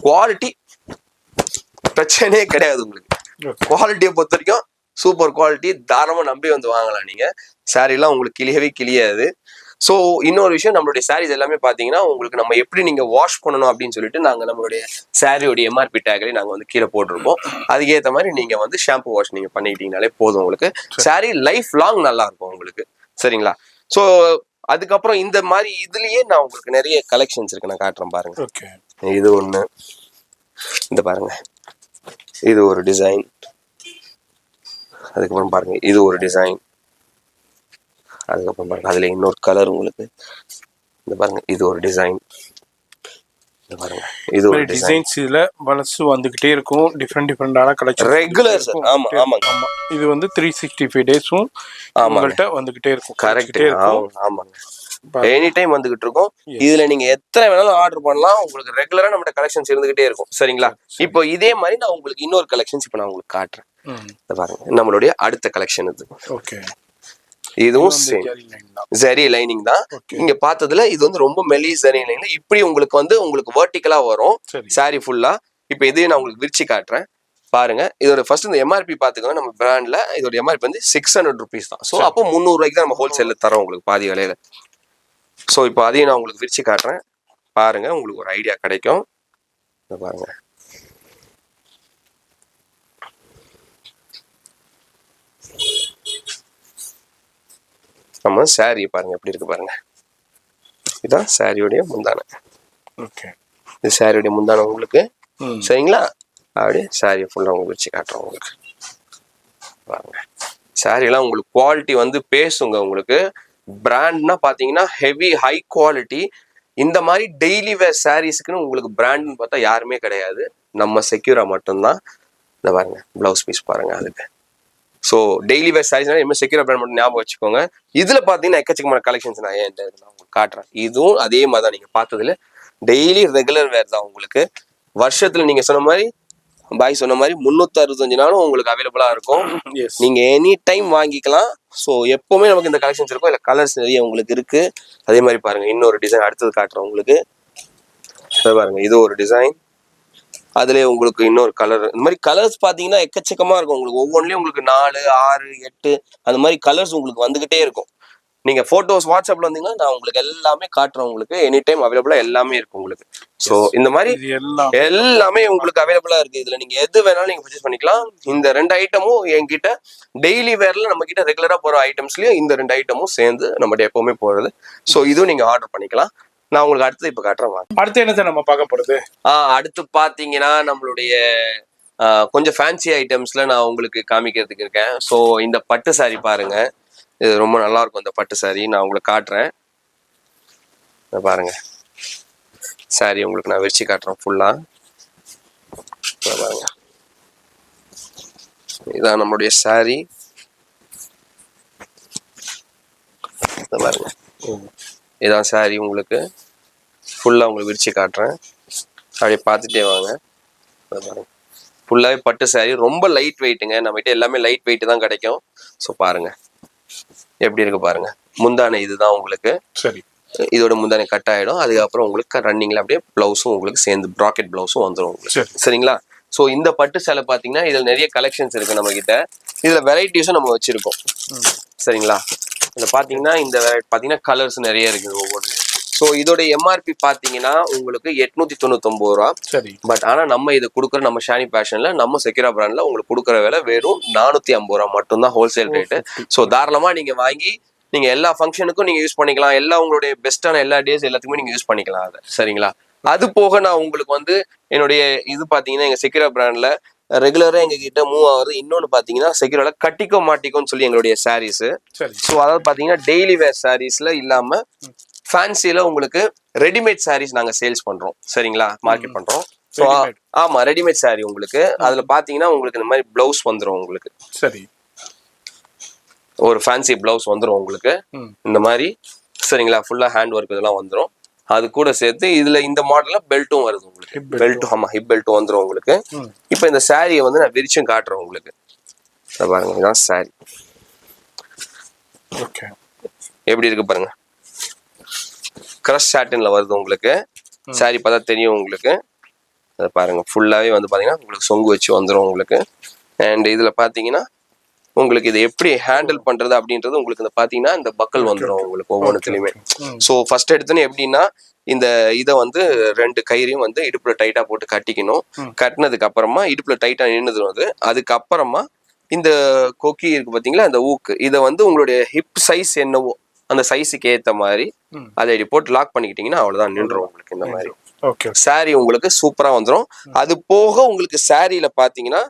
குவாலிட்டி பிரச்சனையே கிடையாது உங்களுக்கு. குவாலிட்டியை பொறுத்த வரைக்கும் சூப்பர் குவாலிட்டி. தாராளமா நம்பி வந்து வாங்கலாம் நீங்க. சாரி எல்லாம் உங்களுக்கு கிளியவே கிளியாது. ஸோ இன்னொரு விஷயம், நம்மளுடைய சாரீஸ் எல்லாமே பாத்தீங்கன்னா உங்களுக்கு நம்ம எப்படி நீங்க வாஷ் பண்ணணும் அப்படின்னு சொல்லிட்டு நாங்க நம்மளுடைய சாரியோடைய எம்ஆர்பி டேக்லயே நாங்க வந்து கீழே போட்டிருப்போம். அதுக்கேற்ற மாதிரி நீங்க வந்து ஷாம்பு வாஷ் நீங்க பண்ணிக்கிட்டீங்கனாலே போதும். உங்களுக்கு சாரி லைஃப் லாங் நல்லா இருக்கும் உங்களுக்கு. சரிங்களா? ஸோ அதுக்கப்புறம் இந்த மாதிரி இதுலயே நான் உங்களுக்கு நிறைய கலெக்ஷன்ஸ் இருக்கு, நான் காட்டுறேன் பாருங்க. இது ஒண்ணு, இந்த பாருங்க, இது ஒரு டிசைன். அதுக்கப்புறம் பாருங்க இது ஒரு டிசைன். அதுக்கப்புறம் பாருங்க அதுல இன்னொரு கலர் உங்களுக்கு. இந்த பாருங்க இது ஒரு டிசைன். இந்த பாருங்க இது ஒரு டிசைன்ஸ். இதுல வலசு வந்துகிட்டே இருக்கும். டிஃபரெண்டான கலெக்ஷன் ரெகுலர் சார். ஆமா ஆமா. இது வந்து 365 டேஸும் உங்கள்கிட்ட வந்துகிட்டே இருக்கும். கரெக்ட். ஆமாங்க, எனி டைம் வந்துகிட்டு இருக்கும். இதுல நீங்க எத்தனை வேணாலும் ஆர்டர் பண்ணலாம். உங்களுக்கு ரெகுலரா நம்ம கலெக்ஷன்ஸ் இருந்துகிட்டே இருக்கும். சரிங்களா? இப்போ இதே மாதிரி நான் உங்களுக்கு இன்னொரு கலெக்ஷன்ஸ் இப்ப நான் உங்களுக்கு காட்டுறேன். பாருங்க நம்மளுடைய அடுத்த கலெக்ஷன் இது. இதுவும் ஜரி லைனிங் தான். இங்க பார்த்ததுல இது வந்து ரொம்ப மெலி ஜரி லைனிங். இப்படி உங்களுக்கு வெர்டிகலா வரும் சாரி ஃபுல்லா. இப்ப இதையும் நான் உங்களுக்கு விரிச்சு காட்டுறேன் பாருங்க. இதோட ஃபர்ஸ்ட் இந்த எம்ஆர்பி பாத்துக்கோங்க. நம்ம பிராண்ட்ல இதோட எம்ஆர்பி வந்து 600 ருபீஸ் தான். ஸோ அப்போ 300 ரூபாய்க்கு தான் நம்ம ஹோல்சேல்ல தரோம் உங்களுக்கு பாதி விலையில. ஸோ இப்போ அதையும் நான் உங்களுக்கு விரிச்சு காட்டுறேன் பாருங்க. உங்களுக்கு ஒரு ஐடியா கிடைக்கும். பாருங்க நம்ம சாரி பாருங்க எப்படி இருக்கு பாருங்க. இதுதான் சாரியோடைய முந்தான. இது சாரியோடைய முந்தான உங்களுக்கு. சரிங்களா? அப்படியே சாரியை ஃபுல்லா உங்களுக்கு வச்சு காட்டுறோம் உங்களுக்கு பாருங்க. சாரி எல்லாம் உங்களுக்கு குவாலிட்டி வந்து பேசுங்க உங்களுக்கு. பிராண்ட்னா பாத்தீங்கன்னா ஹெவி ஹை குவாலிட்டி. இந்த மாதிரி டெய்லி வேர் சாரீஸ்க்குன்னு உங்களுக்கு பிராண்ட்னு பார்த்தா யாருமே கிடையாது. நம்ம செக்யூரா மட்டும்தான். இந்த பாருங்க பிளவுஸ் பீஸ் பாருங்க அதுக்கு. ஸோ டெய்லி வேர் சாரீஸ்னா என்ன செக்யூரா பிராண்ட் மட்டும் ஞாபகம் வச்சுக்கோங்க. இதுல பாத்தீங்கன்னா எக்கச்சக்கமான கலெக்ஷன்ஸ் நான் ஏன் உங்களுக்கு காட்டுறேன். இதுவும் அதே மாதிரி தான். நீங்க பார்த்ததுல டெய்லி ரெகுலர் வேர் தான் உங்களுக்கு. வருஷத்துல நீங்க சொன்ன மாதிரி பாய் சொன்ன மாதிரி 365 நாளும் உங்களுக்கு அவைலபிளா இருக்கும். நீங்க எனி டைம் வாங்கிக்கலாம். ஸோ எப்பவுமே நமக்கு இந்த கலெக்ஷன்ஸ் இருக்கும். இல்ல கலர்ஸ் நிறைய உங்களுக்கு இருக்கு. அதே மாதிரி பாருங்க இன்னொரு டிசைன் அடுத்தது காட்டுறேன் உங்களுக்கு. பாருங்க இது ஒரு டிசைன். அதுலயே உங்களுக்கு இன்னொரு கலர். இந்த மாதிரி கலர்ஸ் பாத்தீங்கன்னா எக்கச்சக்கமா இருக்கும் உங்களுக்கு. ஒவ்வொன்றிலயும் உங்களுக்கு 4, 6, 8 அந்த மாதிரி கலர்ஸ் உங்களுக்கு வந்துகிட்டே இருக்கும். நீங்க போட்டோஸ் வாட்ஸ்அப்ல வந்தீங்கன்னா நான் உங்களுக்கு எல்லாமே காட்டுறேன். உங்களுக்கு எனி டைம் அவைலபிளா எல்லாமே இருக்கு உங்களுக்கு. சோ இந்த மாதிரி இது எல்லாம் எல்லாமே உங்களுக்கு அவைலபிளா இருக்கு. இதுல நீங்க எது வேணாலும் நீங்க பர்ச்சேஸ் பண்ணிக்கலாம். இந்த 2 ஐட்டமும் என்கிட்ட டெய்லி வேர்ல நம்ம கிட்ட ரெகுலரா போற ஐட்டம்ஸ்லயும் இந்த 2 ஐட்டமும் சேர்ந்து நம்மகிட்ட எப்பவுமே போறது. சோ இதுவும் நீங்க ஆர்டர் பண்ணிக்கலாம். நான் உங்களுக்கு அடுத்து இப்ப காட்டுறேன் வாங்க. அடுத்து என்னத்தை நம்ம பார்க்க போறது? அடுத்து பாத்தீங்கன்னா நம்மளுடைய கொஞ்சம் ஃபேன்சி ஐட்டம்ஸ்ல நான் உங்களுக்கு காமிக்கிறதுக்கு இருக்கேன். ஸோ இந்த பட்டு சாரி பாருங்க, இது ரொம்ப நல்லா இருக்கும். இந்த பட்டு சாரி நான் உங்களுக்கு காட்டுறேன். பாருங்க சாரி உங்களுக்கு நான் விரிச்சு காட்டுறேன் ஃபுல்லா. பாருங்க இதான் நம்மளுடைய சாரி. பாருங்க இதான் சாரி உங்களுக்கு ஃபுல்லா உங்களுக்கு விரிச்சு காட்டுறேன். அப்படியே பார்த்துட்டே வாங்க. பாருங்க ஃபுல்லாவே பட்டு சாரி, ரொம்ப லைட் வெயிட்டுங்க. நம்மகிட்ட எல்லாமே லைட் வெயிட் தான் கிடைக்கும். ஸோ பாருங்க எப்படி இருக்கு பாருங்க. முந்தானை இதுதான் உங்களுக்கு. சரி, இதோட முந்தானை கட் ஆயிடும். அதுக்கப்புறம் உங்களுக்கு ரன்னிங்ல அப்படியே பிளவுஸும் உங்களுக்கு சேர்ந்து ப்ராக்கெட் பிளவுஸும் வந்துடும் உங்களுக்கு. சரிங்களா? ஸோ இந்த பட்டு சேலை பார்த்தீங்கன்னா இதுல நிறைய கலெக்ஷன்ஸ் இருக்கு நம்ம கிட்ட. இதுல வெரைட்டிஸும் நம்ம வச்சிருக்கோம். சரிங்களா? இதுல பாத்தீங்கன்னா இந்த வெரைட்டி பாத்தீங்கன்னா கலர்ஸ் நிறைய இருக்குது ஒவ்வொன்று. ஸோ இதோட எம்ஆர்பி பாத்தீங்கன்னா உங்களுக்கு 899 ரூபா. சரி. பட் ஆனா நம்ம இதை கொடுக்குற நம்ம ஷானி பேஷன்ல நம்ம செக்யூரா பிராண்ட்ல உங்களுக்கு கொடுக்குற விலை வெறும் 450 ரூபா மட்டும்தான் ஹோல்சேல் ரேட்டு. ஸோ தாராளமா நீங்க வாங்கி நீங்க எல்லா ஃபங்க்ஷனுக்கும் நீங்க யூஸ் பண்ணிக்கலாம். எல்லா உங்களுடைய பெஸ்டான எல்லா டேஸ் எல்லாத்துக்குமே நீங்க யூஸ் பண்ணிக்கலாம் அதை. சரிங்களா? அது போக நான் உங்களுக்கு வந்து என்னுடைய இது பாத்தீங்கன்னா எங்க செக்யூரா பிராண்ட்ல ரெகுலரா எங்க கிட்ட மூவ் ஆகுது. இன்னொன்னு பாத்தீங்கன்னா செக்யூரால கட்டிக்கோ மாட்டிக்கோன்னு சொல்லி எங்களுடைய சாரீஸ். ஸோ அதாவது பாத்தீங்கன்னா டெய்லி வேர் சாரீஸ்ல இல்லாம ஃபேன்சில உங்களுக்கு ரெடிமேட் சாரீஸ் நாங்க சேல்ஸ் பண்றோம். சரிங்களா? மார்க்கெட் பண்றோம். ஸோ ஆமா ரெடிமேட் சாரி உங்களுக்கு. அதுல பாத்தீங்கன்னா உங்களுக்கு இந்த மாதிரி பிளவுஸ் வந்துடும் உங்களுக்கு. சரி, ஒரு ஃபேன்சி பிளவுஸ் வந்துடும் உங்களுக்கு இந்த மாதிரி. சரிங்களா? ஃபுல்லா ஹேண்ட் ஒர்க் இதெல்லாம் வந்துடும். அது கூட சேர்த்து இதுல இந்த மாடல்ல பெல்ட்டும் வருது உங்களுக்கு. பெல்ட்டும் ஆமா ஹிப் பெல்ட்டும் வந்துடும் உங்களுக்கு. இப்போ இந்த சாரியை வந்து நான் விரிச்சும் காட்டுறேன் உங்களுக்கு. பாருங்க இதான் சாரி. எப்படி இருக்கு பாருங்க. கிரஷ் சாட்டின்ல வருது உங்களுக்கு. சாரி பார்த்தா தெரியும் உங்களுக்கு. அதை பாருங்க ஃபுல்லாவே வந்து பாத்தீங்கன்னா உங்களுக்கு சொங்கு வச்சு வந்துடும் உங்களுக்கு. அண்ட் இதுல பாத்தீங்கன்னா உங்களுக்கு இது எப்படி ஹேண்டில் பண்றது அப்படின்றது உங்களுக்கு இந்த பாத்தீங்கன்னா இந்த பக்கல் வந்துடும் உங்களுக்கு ஒவ்வொன்றுத்துலயுமே. ஸோ ஃபர்ஸ்ட் எடுத்தோன்னு எப்படின்னா இந்த இதை வந்து 2 கயிறையும் வந்து இடுப்புல டைட்டா போட்டு கட்டிக்கணும். கட்டினதுக்கு அப்புறமா இடுப்புல டைட்டா நின்றுது. அதுக்கப்புறமா இந்த கொக்கி இருக்கு பாத்தீங்களா, அந்த ஊக்கு, இதை வந்து உங்களுடைய ஹிப் சைஸ் என்னவோ அந்த சைஸுக்கு ஏத்த மாதிரி அதை இப்படி போட்டு லாக் பண்ணிக்கிட்டீங்கன்னா அவ்வளவுதான் நின்றும் உங்களுக்கு. இந்த மாதிரி சாரி உங்களுக்கு சூப்பரா வந்துடும். அது போக உங்களுக்கு சாரியில பாத்தீங்கன்னா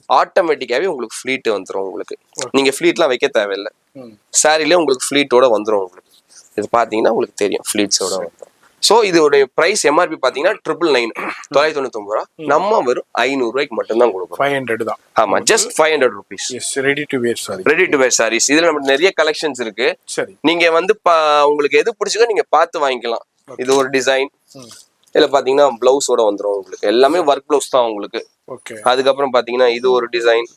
ஆட்டோமேட்டிக்காவே உங்களுக்கு ஃபிளீட் வந்துடும் உங்களுக்கு. நீங்க ஃபிளீட்லாம் வைக்க தேவையில்லை. சாரிலே உங்களுக்கு ஃபிளீட்டோட வந்துடும் உங்களுக்கு. இது பாத்தீங்கன்னா உங்களுக்கு தெரியும் ஃபிளீட்ஸோட வந்துடும். ஸோ இதோட பிரைஸ் எம்ஆர்பி பாத்தீங்கன்னா 999 ரூபா. நம்ம வெறும் 500 ரூபாய்க்கு மட்டும் தான் கொடுக்குறோம். 500 தான். ஆமா, ஜஸ்ட் 500 rupees. Ready to wear sari. Ready to wear saris. இதுல நம்ம நிறைய கலெக்ஷன்ஸ் இருக்கு. சரி, நீங்க வந்து உங்களுக்கு எது பிடிச்சிக்கோ நீங்க பார்த்து வாங்கிக்கலாம். இது ஒரு டிசைன். இதுல பாத்தீங்கன்னா பிளவுஸோட வந்துடும் உங்களுக்கு. எல்லாமே ஒர்க் பிளவுஸ் தான் உங்களுக்கு. அதுக்கப்புறம் பாத்தீங்கன்னா இது ஒரு டிசைன்.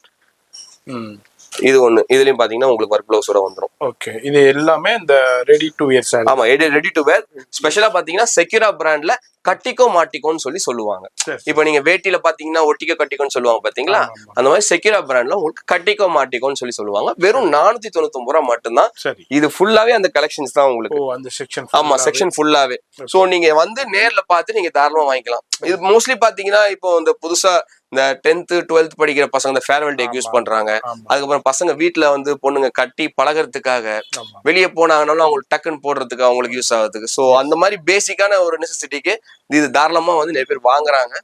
இது ஒண்ணு. இதுலயும் பாத்தீங்கன்னா உங்களுக்கு ஒர்க் பிளவுஸோட வந்துரும். ஓகே, இது எல்லாமே இந்த ரெடி டு வேர் சாரி. ஆமா, ரெடி டு வேர். ஸ்பெஷலா பாத்தீங்கன்னா செக்யூரா பிராண்ட்ல கட்டிக்கோ மாட்டிக்கோன்னு சொல்லுவாங்க. இப்போ நீங்க வேட்டில பாத்தீங்கன்னா ஒட்டிக்கோ கட்டிக்கோன்னு சொல்லுவாங்க பாத்தீங்களா, அந்த மாதிரி செக்யூரா பிராண்ட்ல உங்களுக்கு கட்டிக்கோ மாட்டிக்கோன்னு சொல்லுவாங்க. வெறும் 499 ரூபா மட்டும்தான். இது ஃபுல்லாவே அந்த கலெக்ஷன்ஸ் தான் உங்களுக்கு. அந்த செக்ஷன். ஆமா, செக்ஷன் ஃபுல்லாவே. சோ நீங்க வந்து நேர்ல பார்த்து நீங்க தாராளமா வாங்கிக்கலாம். இது மோஸ்ட்லி பாத்தீங்கன்னா இப்போ இந்த புதுசா இந்த 10th 12th படிக்கிற பசங்க இந்த ஃபேர்வெல் டேக்கு யூஸ் பண்றாங்க. அதுக்கப்புறம் பசங்க வீட்டுல வந்து பொண்ணுங்க கட்டி பழகிறதுக்காக, வெளியே போனாங்கன்னாலும் அவங்களுக்கு டக்குன்னு போடுறதுக்கு அவங்களுக்கு யூஸ் ஆகுறதுக்கு. சோ அந்த மாதிரி பேசிக்கான ஒரு நெசசிட்டிக்கு இது தாராளமா வந்து நிறைய பேர் வாங்குறாங்க.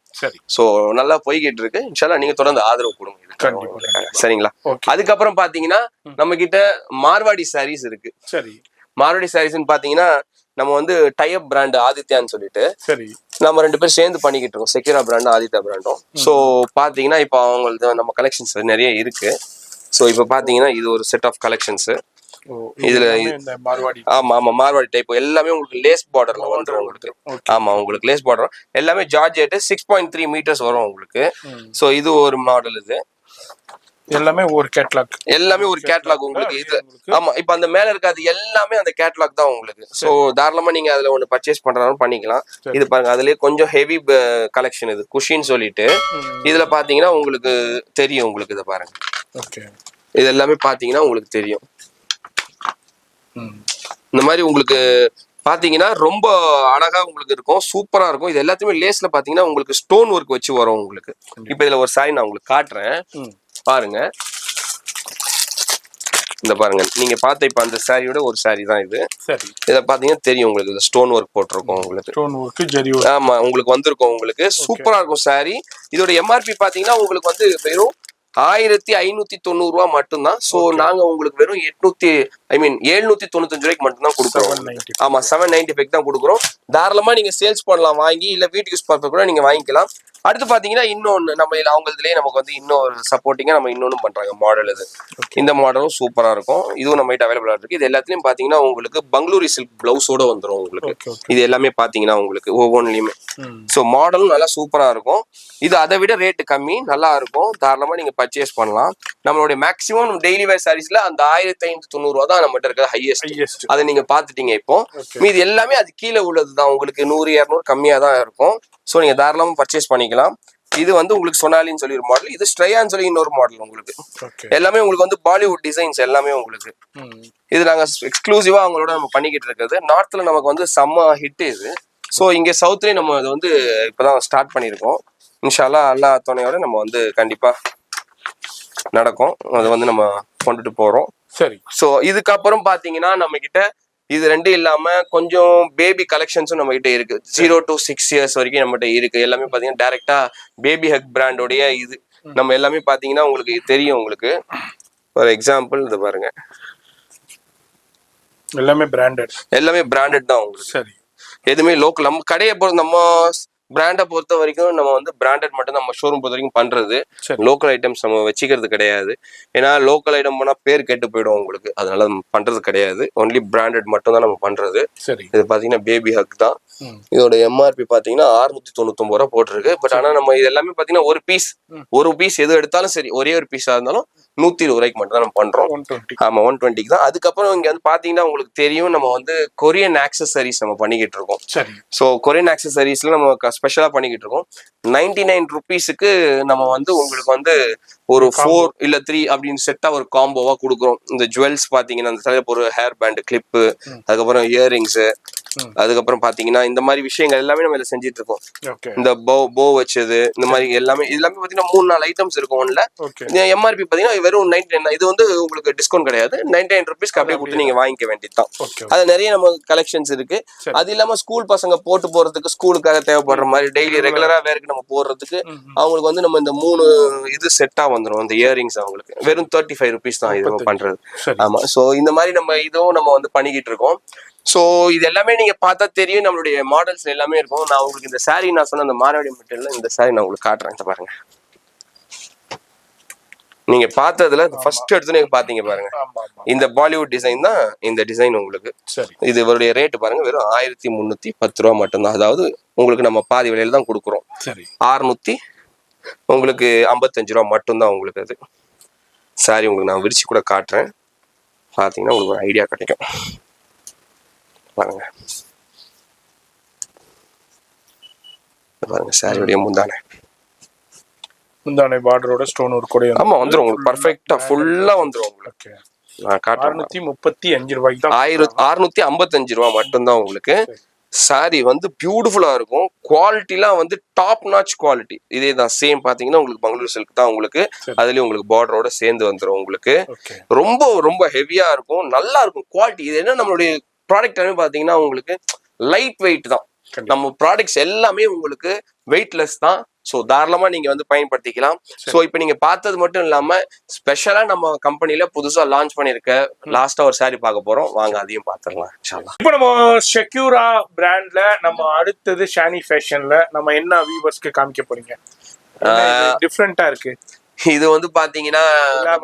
சோ நல்லா போய்கிட்டு இருக்கு. இன்ஷால்லா நீங்க தொடர்ந்து ஆதரவு கொடுங்க. சரிங்களா? அதுக்கப்புறம் பாத்தீங்கன்னா நம்ம கிட்ட மார்வாடி சாரீஸ் இருக்கு. சரி, மார்வாடி சாரீஸ்ன்னு பாத்தீங்கன்னா நம்ம வந்து டைப் பிராண்ட் ஆதித்யான்னு சொல்லிட்டு நம்ம 2 பேரும் சேர்ந்து பண்ணிக்கிட்டு இருக்கோம். செக்யூரா பிராண்டும் ஆதித்யா பிராண்டும். ஸோ பாத்தீங்கன்னா இப்போ அவங்களுக்கு நம்ம கலெக்ஷன்ஸ் நிறைய இருக்கு. ஸோ இப்போ பாத்தீங்கன்னா இது ஒரு செட் ஆஃப் கலெக்ஷன்ஸ். இதுல ஆமா மார்வாடி டைப் எல்லாமே உங்களுக்கு லேஸ் பார்டர்ல வந்துடும் உங்களுக்கு. ஆமா, உங்களுக்கு லேஸ் பார்டர் எல்லாமே ஜார்ஜெட் 6.3 meters வரும் உங்களுக்கு. ஸோ இது ஒரு மாடல். இது எல்லாமே ஒரு கேட்லாக். எல்லாமே ஒரு கேட்லாக் உங்களுக்கு. இது ஆமா, இப்ப அந்த மேல இருக்காது எல்லாமே அந்த கேட்லாக் தான் உங்களுக்கு. சோ தாராளமா நீங்க அதுல ஒண்ணு பர்ச்சேஸ் பண்றாலும் பண்ணிக்கலாம். இது பாருங்க, அதுலயே கொஞ்சம் ஹெவி கலெக்ஷன். இது குஷின்னு சொல்லிட்டு இதுல பாத்தீங்கன்னா உங்களுக்கு தெரியும். உங்களுக்கு இதை பாருங்க, இது எல்லாமே பாத்தீங்கன்னா உங்களுக்கு தெரியும். இந்த மாதிரி உங்களுக்கு பாத்தீங்கன்னா ரொம்ப அழகா உங்களுக்கு இருக்கும், சூப்பரா இருக்கும். இது எல்லாத்தையுமே லேஸ்ல பாத்தீங்கன்னா உங்களுக்கு ஸ்டோன் ஒர்க் வச்சு வரும் உங்களுக்கு. இப்ப இதுல ஒரு சாரி நான் உங்களுக்கு காட்டுறேன் பாருங்க. இந்த பாருங்க, நீங்க பார்த்த இப்ப அந்த சாரியோட ஒரு சாரி தான் இது. சரி, இத பாத்தீங்கன்னா தெரியும் உங்களுக்கு, இது ஸ்டோன் ஒர்க் போட்டிருக்கோம் உங்களுக்கு. Stone work zari work. ஆமா, உங்களுக்கு வந்திருக்கும் உங்களுக்கு. சூப்பரா இருக்கும் சாரி. இதோட எம்ஆர்பி பாத்தீங்கன்னா உங்களுக்கு வந்து வெறும் 1590 ரூபா மட்டும்தான். சோ நாங்க உங்களுக்கு வெறும் 795 ரூபாய்க்கு மட்டும் தான் கொடுக்குறோம். ஆமா, 795 தான் கொடுக்குறோம். தாராளமா நீங்க சேல்ஸ் பண்ணலாம் வாங்கி, இல்ல வீட்டுக்கு யூஸ் பண்றது கூட நீங்க வாங்கிக்கலாம். அடுத்து பாத்தீங்கன்னா இன்னொன்னு நம்ம அவங்க இதுலயே நமக்கு வந்து இன்னொரு சப்போர்ட்டிங்கா நம்ம இன்னொன்னு பண்றாங்க மாடல். இது இந்த மாடலும் சூப்பரா இருக்கும். இதுவும் நம்ம கிட்ட அவைலபிளா இருக்கு. இது எல்லாத்துலயும் பாத்தீங்கன்னா உங்களுக்கு பங்களூரி சில்க் பிளவுஸோட வந்துடும் உங்களுக்கு. இது எல்லாமே பாத்தீங்கன்னா உங்களுக்கு ஒவ்வொன்றுலயுமே. சோ மாடலும் நல்லா சூப்பரா இருக்கும். இது அதை விட ரேட்டு கம்மி, நல்லா இருக்கும். தாராளமா நீங்க பர்ச்சேஸ் பண்ணலாம். நம்மளுடைய மேக்ஸிமம் டெய்லி வேர் சாரீஸ்ல அந்த 1590 ரூபா தான் நம்மகிட்ட இருக்கிற ஹையஸ்ட். அதை நீங்க பாத்துட்டீங்க. இப்போ மீது எல்லாமே அது கீழே உள்ளதுதான், உங்களுக்கு 100-200 கம்மியா தான் இருக்கும். சோ நீங்க தாராளமா பர்ச்சேஸ் பண்ணிக்கலாம். இது வந்து உங்களுக்கு சொனாலின்னு சொல்லி ஒரு மாடல், இது ஸ்ட்ரையான்னு சொல்லி இன்னொரு மாடல் உங்களுக்கு. எல்லாமே உங்களுக்கு வந்து பாலிவுட் டிசைன்ஸ் எல்லாமே உங்களுக்கு. இது நாங்க எக்ஸ்க்ளூசிவா அவங்களோட நம்ம பண்ணிக்கிட்டு இருக்கிறது. நார்த்ல நமக்கு வந்து செம்ம ஹிட் இது. சோ இங்க சவுத்லயும் நம்ம இது வந்து இப்பதான் ஸ்டார்ட் பண்ணிருக்கோம். இன்ஷால்லா அல்லாஹ் துணையோட நம்ம வந்து கண்டிப்பா நடக்கும். அது வந்து நம்ம கொண்டுட்டு போறோம். சரி. சோ இதுக்கப்புறம் பாத்தீங்கன்னா நம்ம கிட்ட இது ரெண்டும் இல்லாம கொஞ்சம் பேபி கலெக்ஷன்ஸும் நம்ம கிட்ட இருக்கு. 0 to 6 years வரைக்கும் நம்மகிட்ட இருக்கு. எல்லாமே பாத்தீங்கன்னா டைரக்டா பேபி ஹக் பிராண்டோடைய இது நம்ம எல்லாமே பாத்தீங்கன்னா உங்களுக்கு தெரியும். உங்களுக்கு ஃபார் எக்ஸாம்பிள் இது பாருங்க, எல்லாமே பிராண்டட் தான் உங்களுக்கு. சரி. எதுவுமே லோக்கல் நம்ம கடையை பொறுத்த நம்ம பிராண்டை பொறுத்த வரைக்கும் நம்ம வந்து பிராண்டட் மட்டும் நம்ம ஷோரூம் பொறுத்த வரைக்கும் பண்றது. லோக்கல் ஐட்டம்ஸ் நம்ம வச்சுக்கிறது கிடையாது. ஏன்னா லோக்கல் ஐட்டம் போனா பேர் கெட்டு போயிடும் உங்களுக்கு. அதனால நம்ம பண்றது கிடையாது. ஒன்லி பிராண்டட் மட்டும் தான் நம்ம பண்றது. இது பாத்தீங்கன்னா பேபி ஹக் தான். இதோட எம்ஆர்பி பாத்தீங்கன்னா 699 ரூபா போட்டிருக்கு. பட் ஆனா நம்ம இது எல்லாமே பாத்தீங்கன்னா ஒரு பீஸ் எது எடுத்தாலும் சரி, ஒரே ஒரு பீஸா இருந்தாலும் 120 ரூபாய்க்கு மட்டும் தான் நம்ம பண்றோம். ஆமா, 120 தான். அதுக்கப்புறம் இங்க வந்து பாத்தீங்கன்னா உங்களுக்கு தெரியும், நம்ம வந்து கொரியன் ஆக்சசரிஸ் நம்ம பண்ணிக்கிட்டு இருக்கோம். சோ கொரியன் ஆக்சசரிஸ்ல நம்ம ஸ்பெஷலா பண்ணிக்கிட்டு இருக்கோம். 99 ருபீஸுக்கு நம்ம வந்து உங்களுக்கு வந்து ஒரு 4 இல்ல 3 அப்படின்னு செட்டா ஒரு காம்போவா கொடுக்குறோம். இந்த ஜுவல்ஸ் பாத்தீங்கன்னா அந்த ஒரு ஹேர் பேண்ட் கிளிப்பு, அதுக்கப்புறம் இயரிங்ஸ், அதுக்கப்புறம் பாத்தீங்கன்னா இந்த மாதிரி விஷயங்கள் எல்லாமே நம்ம இதுல செஞ்சுட்டு இருக்கோம். இந்த போ வச்சது, இந்த மாதிரி எல்லாமே பாத்தீங்கன்னா 3-4 ஐட்டம்ஸ் இருக்கும் ஒன்ல. எம்ஆர்பி பாத்தீங்கன்னா வெறும் 99. இது வந்து உங்களுக்கு டிஸ்கவுண்ட் கிடையாது. 99 ருபீஸ்க்கு அப்படியே கொடுத்து நீங்க வாங்கிக்க வேண்டியதுதான். அது நிறைய நம்ம கலெக்ஷன்ஸ் இருக்கு. அது இல்லாம ஸ்கூல் பசங்க போட்டு போறதுக்கு, ஸ்கூலுக்காக தேவைப்படுற மாதிரி டெய்லி ரெகுலரா வேருக்கு நம்ம போடுறதுக்கு அவங்களுக்கு வந்து நம்ம இந்த 3 இது செட்டா வந்துடும். இந்த இயரிங்ஸ் அவங்களுக்கு வெறும் 35 ருபீஸ் தான் இது பண்றது. ஆமா, சோ இந்த மாதிரி நம்ம இதுவும் நம்ம வந்து பண்ணிக்கிட்டு இருக்கோம். சோ இது எல்லாமே நீங்க பார்த்தா தெரியும், நம்மளுடைய மாடல்ஸ் எல்லாமே இருக்கும். நான் உங்களுக்கு இந்த சாரி நான் சொன்ன அந்த மாரவாடி மெட்டீரியல் இந்த சாரி நான் உங்களுக்கு காட்டுறேன். பாருங்க, நீங்க பார்த்ததுல ஃபர்ஸ்ட் எடுத்து நீங்க பாத்தீங்க பாருங்க, இந்த பாலிவுட் டிசைன் தான் இந்த டிசைன் உங்களுக்கு. இது இவருடைய ரேட் பாருங்க, வெறும் 1310 ரூபா மட்டும்தான். அதாவது உங்களுக்கு நம்ம பாதி விலையில தான் கொடுக்குறோம். 600 உங்களுக்கு 55 ரூபா மட்டும்தான் உங்களுக்கு. அது சாரி உங்களுக்கு நான் விரிச்சு கூட காட்டுறேன், பாத்தீங்கன்னா உங்களுக்கு ஒரு ஐடியா கிடைக்கும். பாருங்க பாருங்க, சாரியோட முந்தானை பார்டரோட ஸ்டோன் ஒர்க் கூட. ஆமா, வந்துரும் உங்களுக்கு பர்ஃபெக்ட்டா ஃபுல்லா வந்துரும் உங்களுக்கு. நான் காட்டுறேன். 635 ரூபாய்க்கு தான், 655 ரூபா மட்டும்தான் உங்களுக்கு. சாரி வந்து பியூட்டிஃபுல்லா இருக்கும். குவாலிட்டிலாம் வந்து டாப் நாச் குவாலிட்டி. இதே தான் சேம் பாத்தீங்கன்னா உங்களுக்கு பங்களூர் சில்க் தான் உங்களுக்கு. அதுலயும் உங்களுக்கு பார்டரோட சேர்ந்து வந்துடும் உங்களுக்கு. ரொம்ப ரொம்ப ஹெவியா இருக்கும், நல்லா இருக்கும் குவாலிட்டி. இது என்ன நம்மளுடைய ப்ராடக்ட் எல்லாமே பாத்தீங்கன்னா உங்களுக்கு லைட் வெயிட் தான். நம்ம ப்ராடக்ட்ஸ் எல்லாமே உங்களுக்கு வெயிட்லெஸ் தான். ஸோ தாராளமா நீங்க வந்து பயன்படுத்திக்கலாம். ஸோ இப்போ நீங்க பார்த்தது மட்டும் இல்லாம ஸ்பெஷலா நம்ம கம்பெனில புதுசா லான்ச் பண்ணிருக்க லாஸ்டா ஒரு சாரி பார்க்க போறோம். வாங்க அதையும் பார்த்துடலாம். இப்போ நம்ம செக்யூரா பிராண்ட்ல நம்ம அடுத்தது ஷானி ஃபேஷன்ல நம்ம என்ன வியூவர்ஸ்க்கு காமிக்க போறீங்க? டிஃப்ரெண்டா இருக்கு. இது வந்து பாத்தீங்கன்னா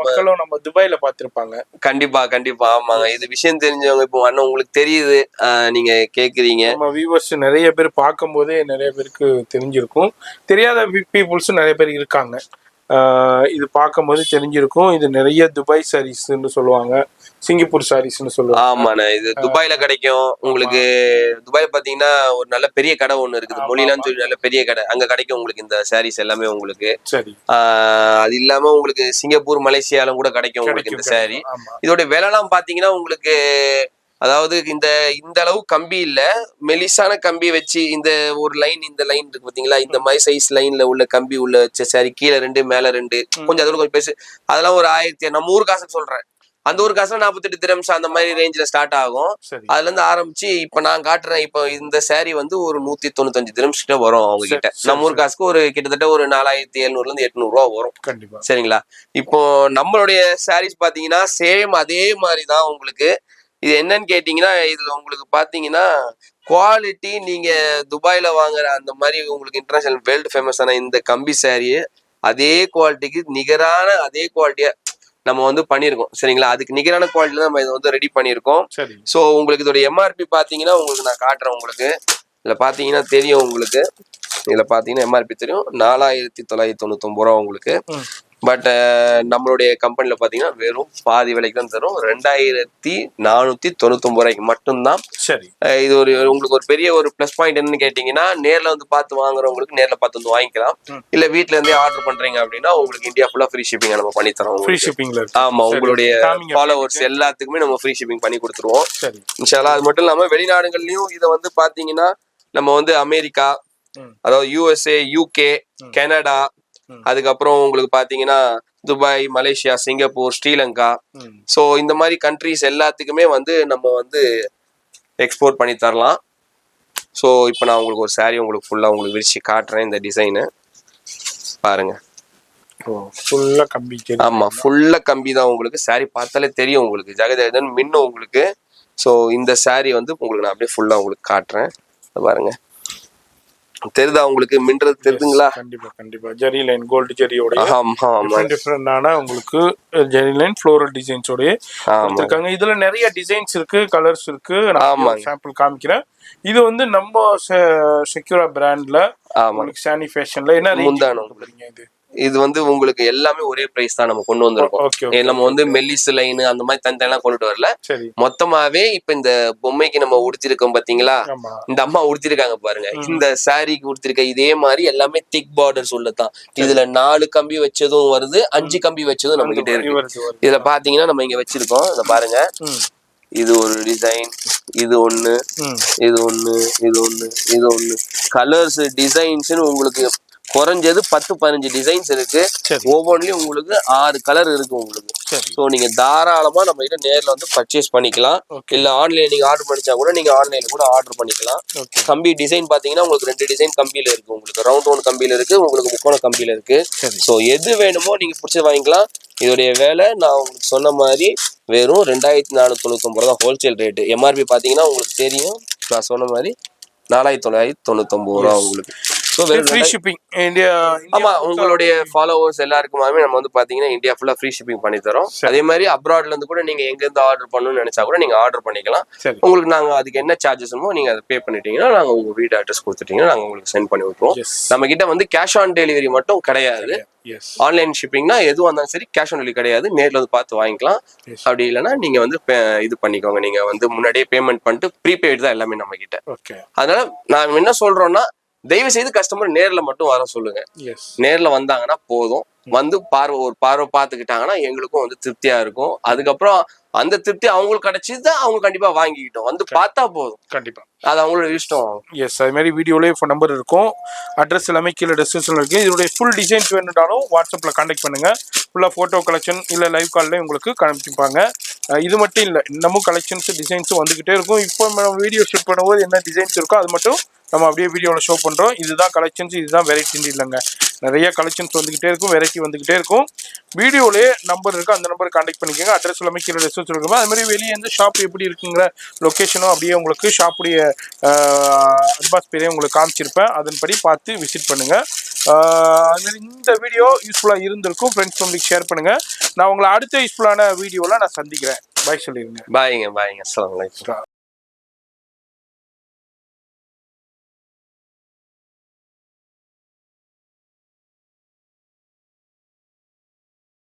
மக்களும் நம்ம துபாயில பாத்திருப்பாங்க. கண்டிப்பா கண்டிப்பா. ஆமாங்க, இது விஷயம் தெரிஞ்சவங்க இப்போ அண்ணன் உங்களுக்கு தெரியுது, நீங்க கேக்குறீங்க. நம்ம வியூவர்ஸ் நிறைய பேர் பார்க்கும் போதே நிறைய பேருக்கு தெரிஞ்சிருக்கும். தெரியாத பீப்புள்ஸும் நிறைய பேர் இருக்காங்க. இது பார்க்கும்போது தெரிஞ்சிருக்கும். இது நிறைய துபாய் சாரீஸ்ன்னு சொல்லுவாங்க, சிங்கப்பூர் சாரீஸ்ன்னு சொல்லுவாங்க. ஆமாண்ணே, இது துபாயில கிடைக்கும் உங்களுக்கு. துபாய் பாத்தீங்கன்னா ஒரு நல்ல பெரிய கடை ஒண்ணு இருக்குது, மொழிலான்னு சொல்லி நல்ல பெரிய கடை. அங்க கிடைக்கும் உங்களுக்கு இந்த சாரீஸ் எல்லாமே உங்களுக்கு. சரி. அது இல்லாம உங்களுக்கு சிங்கப்பூர் மலேசியாலும் கூட கிடைக்கும் உங்களுக்கு இந்த சாரி. இதோட விலைலாம் பாத்தீங்கன்னா உங்களுக்கு அதாவது இந்த இந்த அளவு கம்பி இல்ல, மெலிசான கம்பி வச்சு இந்த ஒரு லைன் இந்த லைன் இருக்கு பாத்தீங்களா, இந்த மாதிரி சைஸ் லைன்ல உள்ள கம்பி உள்ள வச்ச சாரி, கீழே 2 மேல 2, கொஞ்சம் அதோட கொஞ்சம் பெருசு. அதெல்லாம் ஒரு 1000, நம்ம ஊர் காசுக்கு சொல்றேன், அந்த ஒரு காசுல 48 திரம்ஸ் அந்த மாதிரி ரேஞ்சில ஸ்டார்ட் ஆகும். அதுல இருந்து ஆரம்பிச்சு இப்ப நான் காட்டுறேன். இப்போ இந்த சாரி வந்து ஒரு 195 திரம்ஸ் கிட்ட வரும் அவங்க கிட்ட. நம்ம ஊர் காசுக்கு ஒரு கிட்டத்தட்ட ஒரு 4700 இருந்து 800 ரூபா வரும். கண்டிப்பா. சரிங்களா? இப்போ நம்மளுடைய சாரீஸ் பாத்தீங்கன்னா சேம் அதே மாதிரிதான் உங்களுக்கு. இது என்னன்னு கேட்டீங்கன்னா, இதுல உங்களுக்கு பாத்தீங்கன்னா குவாலிட்டி நீங்க துபாயில வாங்குற அந்த மாதிரி உங்களுக்கு இன்டர்நேஷனல் வேர்ல்டு ஃபேமஸான இந்த கம்பி சாரியை அதே குவாலிட்டிக்கு நிகரான அதே குவாலிட்டியா நம்ம வந்து பண்ணியிருக்கோம். சரிங்களா? அதுக்கு நிகரான குவாலிட்டில நம்ம இதை வந்து ரெடி பண்ணியிருக்கோம். ஸோ உங்களுக்கு இதோட எம்ஆர்பி பாத்தீங்கன்னா உங்களுக்கு நான் காட்டுறேன். உங்களுக்கு இதுல பாத்தீங்கன்னா தெரியும். உங்களுக்கு இதுல பாத்தீங்கன்னா எம்ஆர்பி தெரியும், 4999 ரூபா உங்களுக்கு. பட் நம்மளுடைய கம்பெனில பாத்தீங்கன்னா வெறும் பாதி விலைக்கு தான் தரும், 2499 ரூபாய்க்கு மட்டும்தான். சரி. இது ஒரு உங்களுக்கு ஒரு பெரிய ஒரு பிளஸ் பாயிண்ட் என்னன்னு கேட்டீங்கன்னா, நேர்ல வந்து பார்த்து வாங்குறவங்களுக்கு நேர்ல பார்த்து வந்து வாங்கிக்கலாம். இல்ல வீட்ல இருந்தே ஆர்டர் பண்றீங்க அப்படின்னா உங்களுக்கு இந்தியா ஃபுல்லா ஃப்ரீ ஷிப்பிங் நம்ம பண்ணி தரோம். ஃப்ரீ ஷிப்பிங்ல. ஆமா, உங்களுடைய ஃபாலோவர்ஸ் எல்லாத்துக்குமே நம்ம ஃப்ரீ ஷிப்பிங் பண்ணி கொடுத்துருவோம். இன்ஷால்லா. அது மட்டும் இல்லாம வெளிநாடுகள்லயும் இதை வந்து பாத்தீங்கன்னா நம்ம வந்து அமெரிக்கா, அதாவது USA, UK, கனடா, அதுக்கப்புறம் உங்களுக்கு பாத்தீங்கன்னா Dubai, Malaysia, Singapore, Sri Lanka, so இந்த மாதிரி கண்ட்ரிஸ் எல்லாத்துக்குமே வந்து நம்ம வந்து எக்ஸ்போர்ட் பண்ணி தரலாம். ஸோ இப்போ நான் உங்களுக்கு ஒரு சாரி உங்களுக்கு ஃபுல்லா உங்களுக்கு விரிச்சு காட்டுறேன். இந்த டிசைனு பாருங்க. ஃபுல்லா கம்பி. ஆமா, ஃபுல்லா கம்பி தான். உங்களுக்கு சாரி பார்த்தாலே தெரியும், உங்களுக்கு ஜகஜகன்னு மின்னும் உங்களுக்கு. ஸோ இந்த சாரி வந்து உங்களுக்கு நான் அப்படியே ஃபுல்லா உங்களுக்கு காட்டுறேன். பாருங்க, தெரியுதா உங்களுக்கு? மின்றது தெரியுதுங்களா? கண்டிப்பா கண்டிப்பா. ஜெரி லைன், கோல்ட் ஜெரியோட டிஃபரெண்டான உங்களுக்கு ஜெரி லைன் ஃப்ளோரல் டிசைன்ஸோட கொடுத்திருக்காங்க. இதுல நிறைய டிசைன்ஸ் இருக்கு, கலர்ஸ் இருக்கு. நான் சாம்பிள் காமிக்கிறேன். இது வந்து நம்ம செக்யூரா பிராண்ட்ல உங்களுக்கு சானி ஃபேஷன்ல என்ன ரேஞ்ச் உங்களுக்கு? இது வந்து உங்களுக்கு எல்லாமே ஒரே பிரைஸ் தான் நம்ம கொண்டு வந்திருக்கோம். நம்ம வந்து மெல்லிஸ் லைன் அந்த மாதிரி தனித்தனியெல்லாம் கொண்டுட்டு வரல. மொத்தமாவே இப்ப இந்த பொம்மைக்கு நம்ம உடுத்திருக்கோம் பாத்தீங்களா, இந்த அம்மா உடுத்திருக்காங்க பாருங்க, இந்த சாரிக்கு உடுத்திருக்க இதே மாதிரி எல்லாமே திக் பார்டர்ஸ் உள்ளதான். இதுல 4 கம்பி வச்சதும் வருது, 5 கம்பி வச்சதும் நம்ம கிட்ட இருக்கு. இதுல பாத்தீங்கன்னா நம்ம இங்க வச்சிருக்கோம். இத பாருங்க, இது ஒரு டிசைன், இது ஒண்ணு, இது ஒண்ணு, இது ஒண்ணு, இது ஒண்ணு. கலர்ஸ் டிசைன்ஸ் உங்களுக்கு குறைஞ்சது 10-15 டிசைன்ஸ் இருக்கு. ஒவ்வொன்றிலும் உங்களுக்கு 6 கலர் இருக்கு உங்களுக்கு. ஸோ நீங்க தாராளமா நம்ம கிட்ட நேர்ல வந்து பர்ச்சேஸ் பண்ணிக்கலாம். இல்ல ஆன்லைன் நீங்க ஆர்டர் பண்ணிச்சா கூட நீங்க ஆன்லைன்ல கூட ஆர்டர் பண்ணிக்கலாம். கம்பி டிசைன் பாத்தீங்கன்னா உங்களுக்கு 2 டிசைன் கம்பியில இருக்கு. உங்களுக்கு ரவுண்ட் ஒன் கம்பியில இருக்கு, உங்களுக்கு முக்கோண கம்பியில இருக்கு. ஸோ எது வேணுமோ நீங்க பிடிச்சி வாங்கிக்கலாம். இதோடைய வேலை நான் உங்களுக்கு சொன்ன மாதிரி வெறும் 2499 தான் ஹோல்சேல் ரேட்டு. எம்ஆர்பி பாத்தீங்கன்னா உங்களுக்கு தெரியும், நான் சொன்ன மாதிரி 4999 ரூபா உங்களுக்கு. Free shipping India. ஆமா, உங்களுடைய ஃபாலோவர்ஸ் எல்லாருக்குமே நம்ம வந்து பாத்தீங்கன்னா இந்தியா ஃபுல்லா ஃப்ரீ ஷிப்பிங் பண்ணி தரோம். அதே மாதிரி அப்ராட்ல இருந்து கூட நீங்க எங்க இருந்து ஆர்டர் பண்ணணும்னு நினைச்சா கூட நீங்க ஆர்டர் பண்ணிக்கலாம். உங்களுக்கு நாங்க அதுக்கு என்ன சார்ஜஸ் நீங்க அதை பே பண்ணிட்டீங்கன்னா நாங்க உங்க வீடு அட்ரஸ் கொடுத்துட்டீங்கன்னா நாங்க உங்களுக்கு சென்ட் பண்ணி விட்டுருவோம். நம்ம கிட்ட வந்து கேஷ் ஆன் டெலிவரி மட்டும் கிடையாது. ஆன்லைன் ஷிப்பிங்னா எதுவும் வந்தாலும் சரி கேஷ் ஆன் டெலிவரி கிடையாது. நேர்ல வந்து பார்த்து வாங்கிக்கலாம். அப்படி இல்லைன்னா நீங்க வந்து இது பண்ணிக்கோங்க, நீங்க வந்து முன்னாடியே பேமெண்ட் பண்ணிட்டு ப்ரீபெய்டு தான் எல்லாமே நம்ம கிட்ட. அதனால நான் என்ன சொல்றோம்னா, தயவு செய்து கஸ்டமர் நேர்ல மட்டும் வர சொல்லுங்க. நேர்ல வந்தாங்கன்னா போதும். வந்து ஒரு பார்வை பார்த்துக்கிட்டாங்கன்னா எங்களுக்கும் வந்து திருப்தியா இருக்கும். அதுக்கப்புறம் அந்த திருப்தி அவங்களுக்கு கிடைச்சது அவங்க கண்டிப்பா வாங்கிக்கிட்டோம். வந்து பார்த்தா போதும். கண்டிப்பா அது அவங்களோட இஷ்டம். எஸ், அது மாதிரி வீடியோலயே ஃபோன் நம்பர் இருக்கும், அட்ரஸ் எல்லாமே கீழே டிஸ்கிரிப்ஷன்ல இருக்கு. இதோடைய ஃபுல் டிசைன்ஸ் வேணும்னாலும் வாட்ஸ்அப்ல கான்டாக்ட் பண்ணுங்க. ஃபுல்லா போட்டோ கலெக்ஷன் இல்ல லைவ் கால்ல உங்களுக்கு காமிப்பாங்க. இது மட்டும் இல்லை, இன்னமும் கலெக்ஷன்ஸ் டிசைன்ஸும் வந்துகிட்டே இருக்கும். இப்போ நம்ம வீடியோ ஷூட் பண்ணும்போது என்ன டிசைன்ஸ் இருக்கோ அது மட்டும் நம்ம அப்படியே வீடியோவில் ஷோ பண்ணுறோம். இதுதான் கலெக்ஷன்ஸ், இதுதான் வெரைட்டின்னு இல்லைங்க. நிறைய கலெக்ஷன்ஸ் வந்துகிட்டே இருக்கும், வெரைட்டி வந்துகிட்டே இருக்கும். வீடியோலேயே நம்பர் இருக்குது, அந்த நம்பர் கான்டாக்ட் பண்ணிக்கோங்க. அட்ரஸ் எல்லாமே கீழே டிஸ்கிரிப்ஷன் இருக்குமா. அது மாதிரி வெளியே இருந்து ஷாப் எப்படி இருக்குங்கிற லொக்கேஷனும் அப்படியே உங்களுக்கு ஷாப்புடைய அட்மாஸ்பியரையும் உங்களுக்கு காமிச்சிருப்பேன். அதன்படி பார்த்து விசிட் பண்ணுங்கள். அதுமாதிரி இந்த வீடியோ யூஸ்ஃபுல்லாக இருந்திருக்கும். ஃப்ரெண்ட்ஸ் ஃபேமிலிக்கு ஷேர் பண்ணுங்கள். நான் உங்களை அடுத்த யூஸ்ஃபுல்லான வீடியோவில் நான் சந்திக்கிறேன். பாய் சொல்லிடுங்க. பாய்ங்க. அஸ்ஸலாமு அலைக்கும்.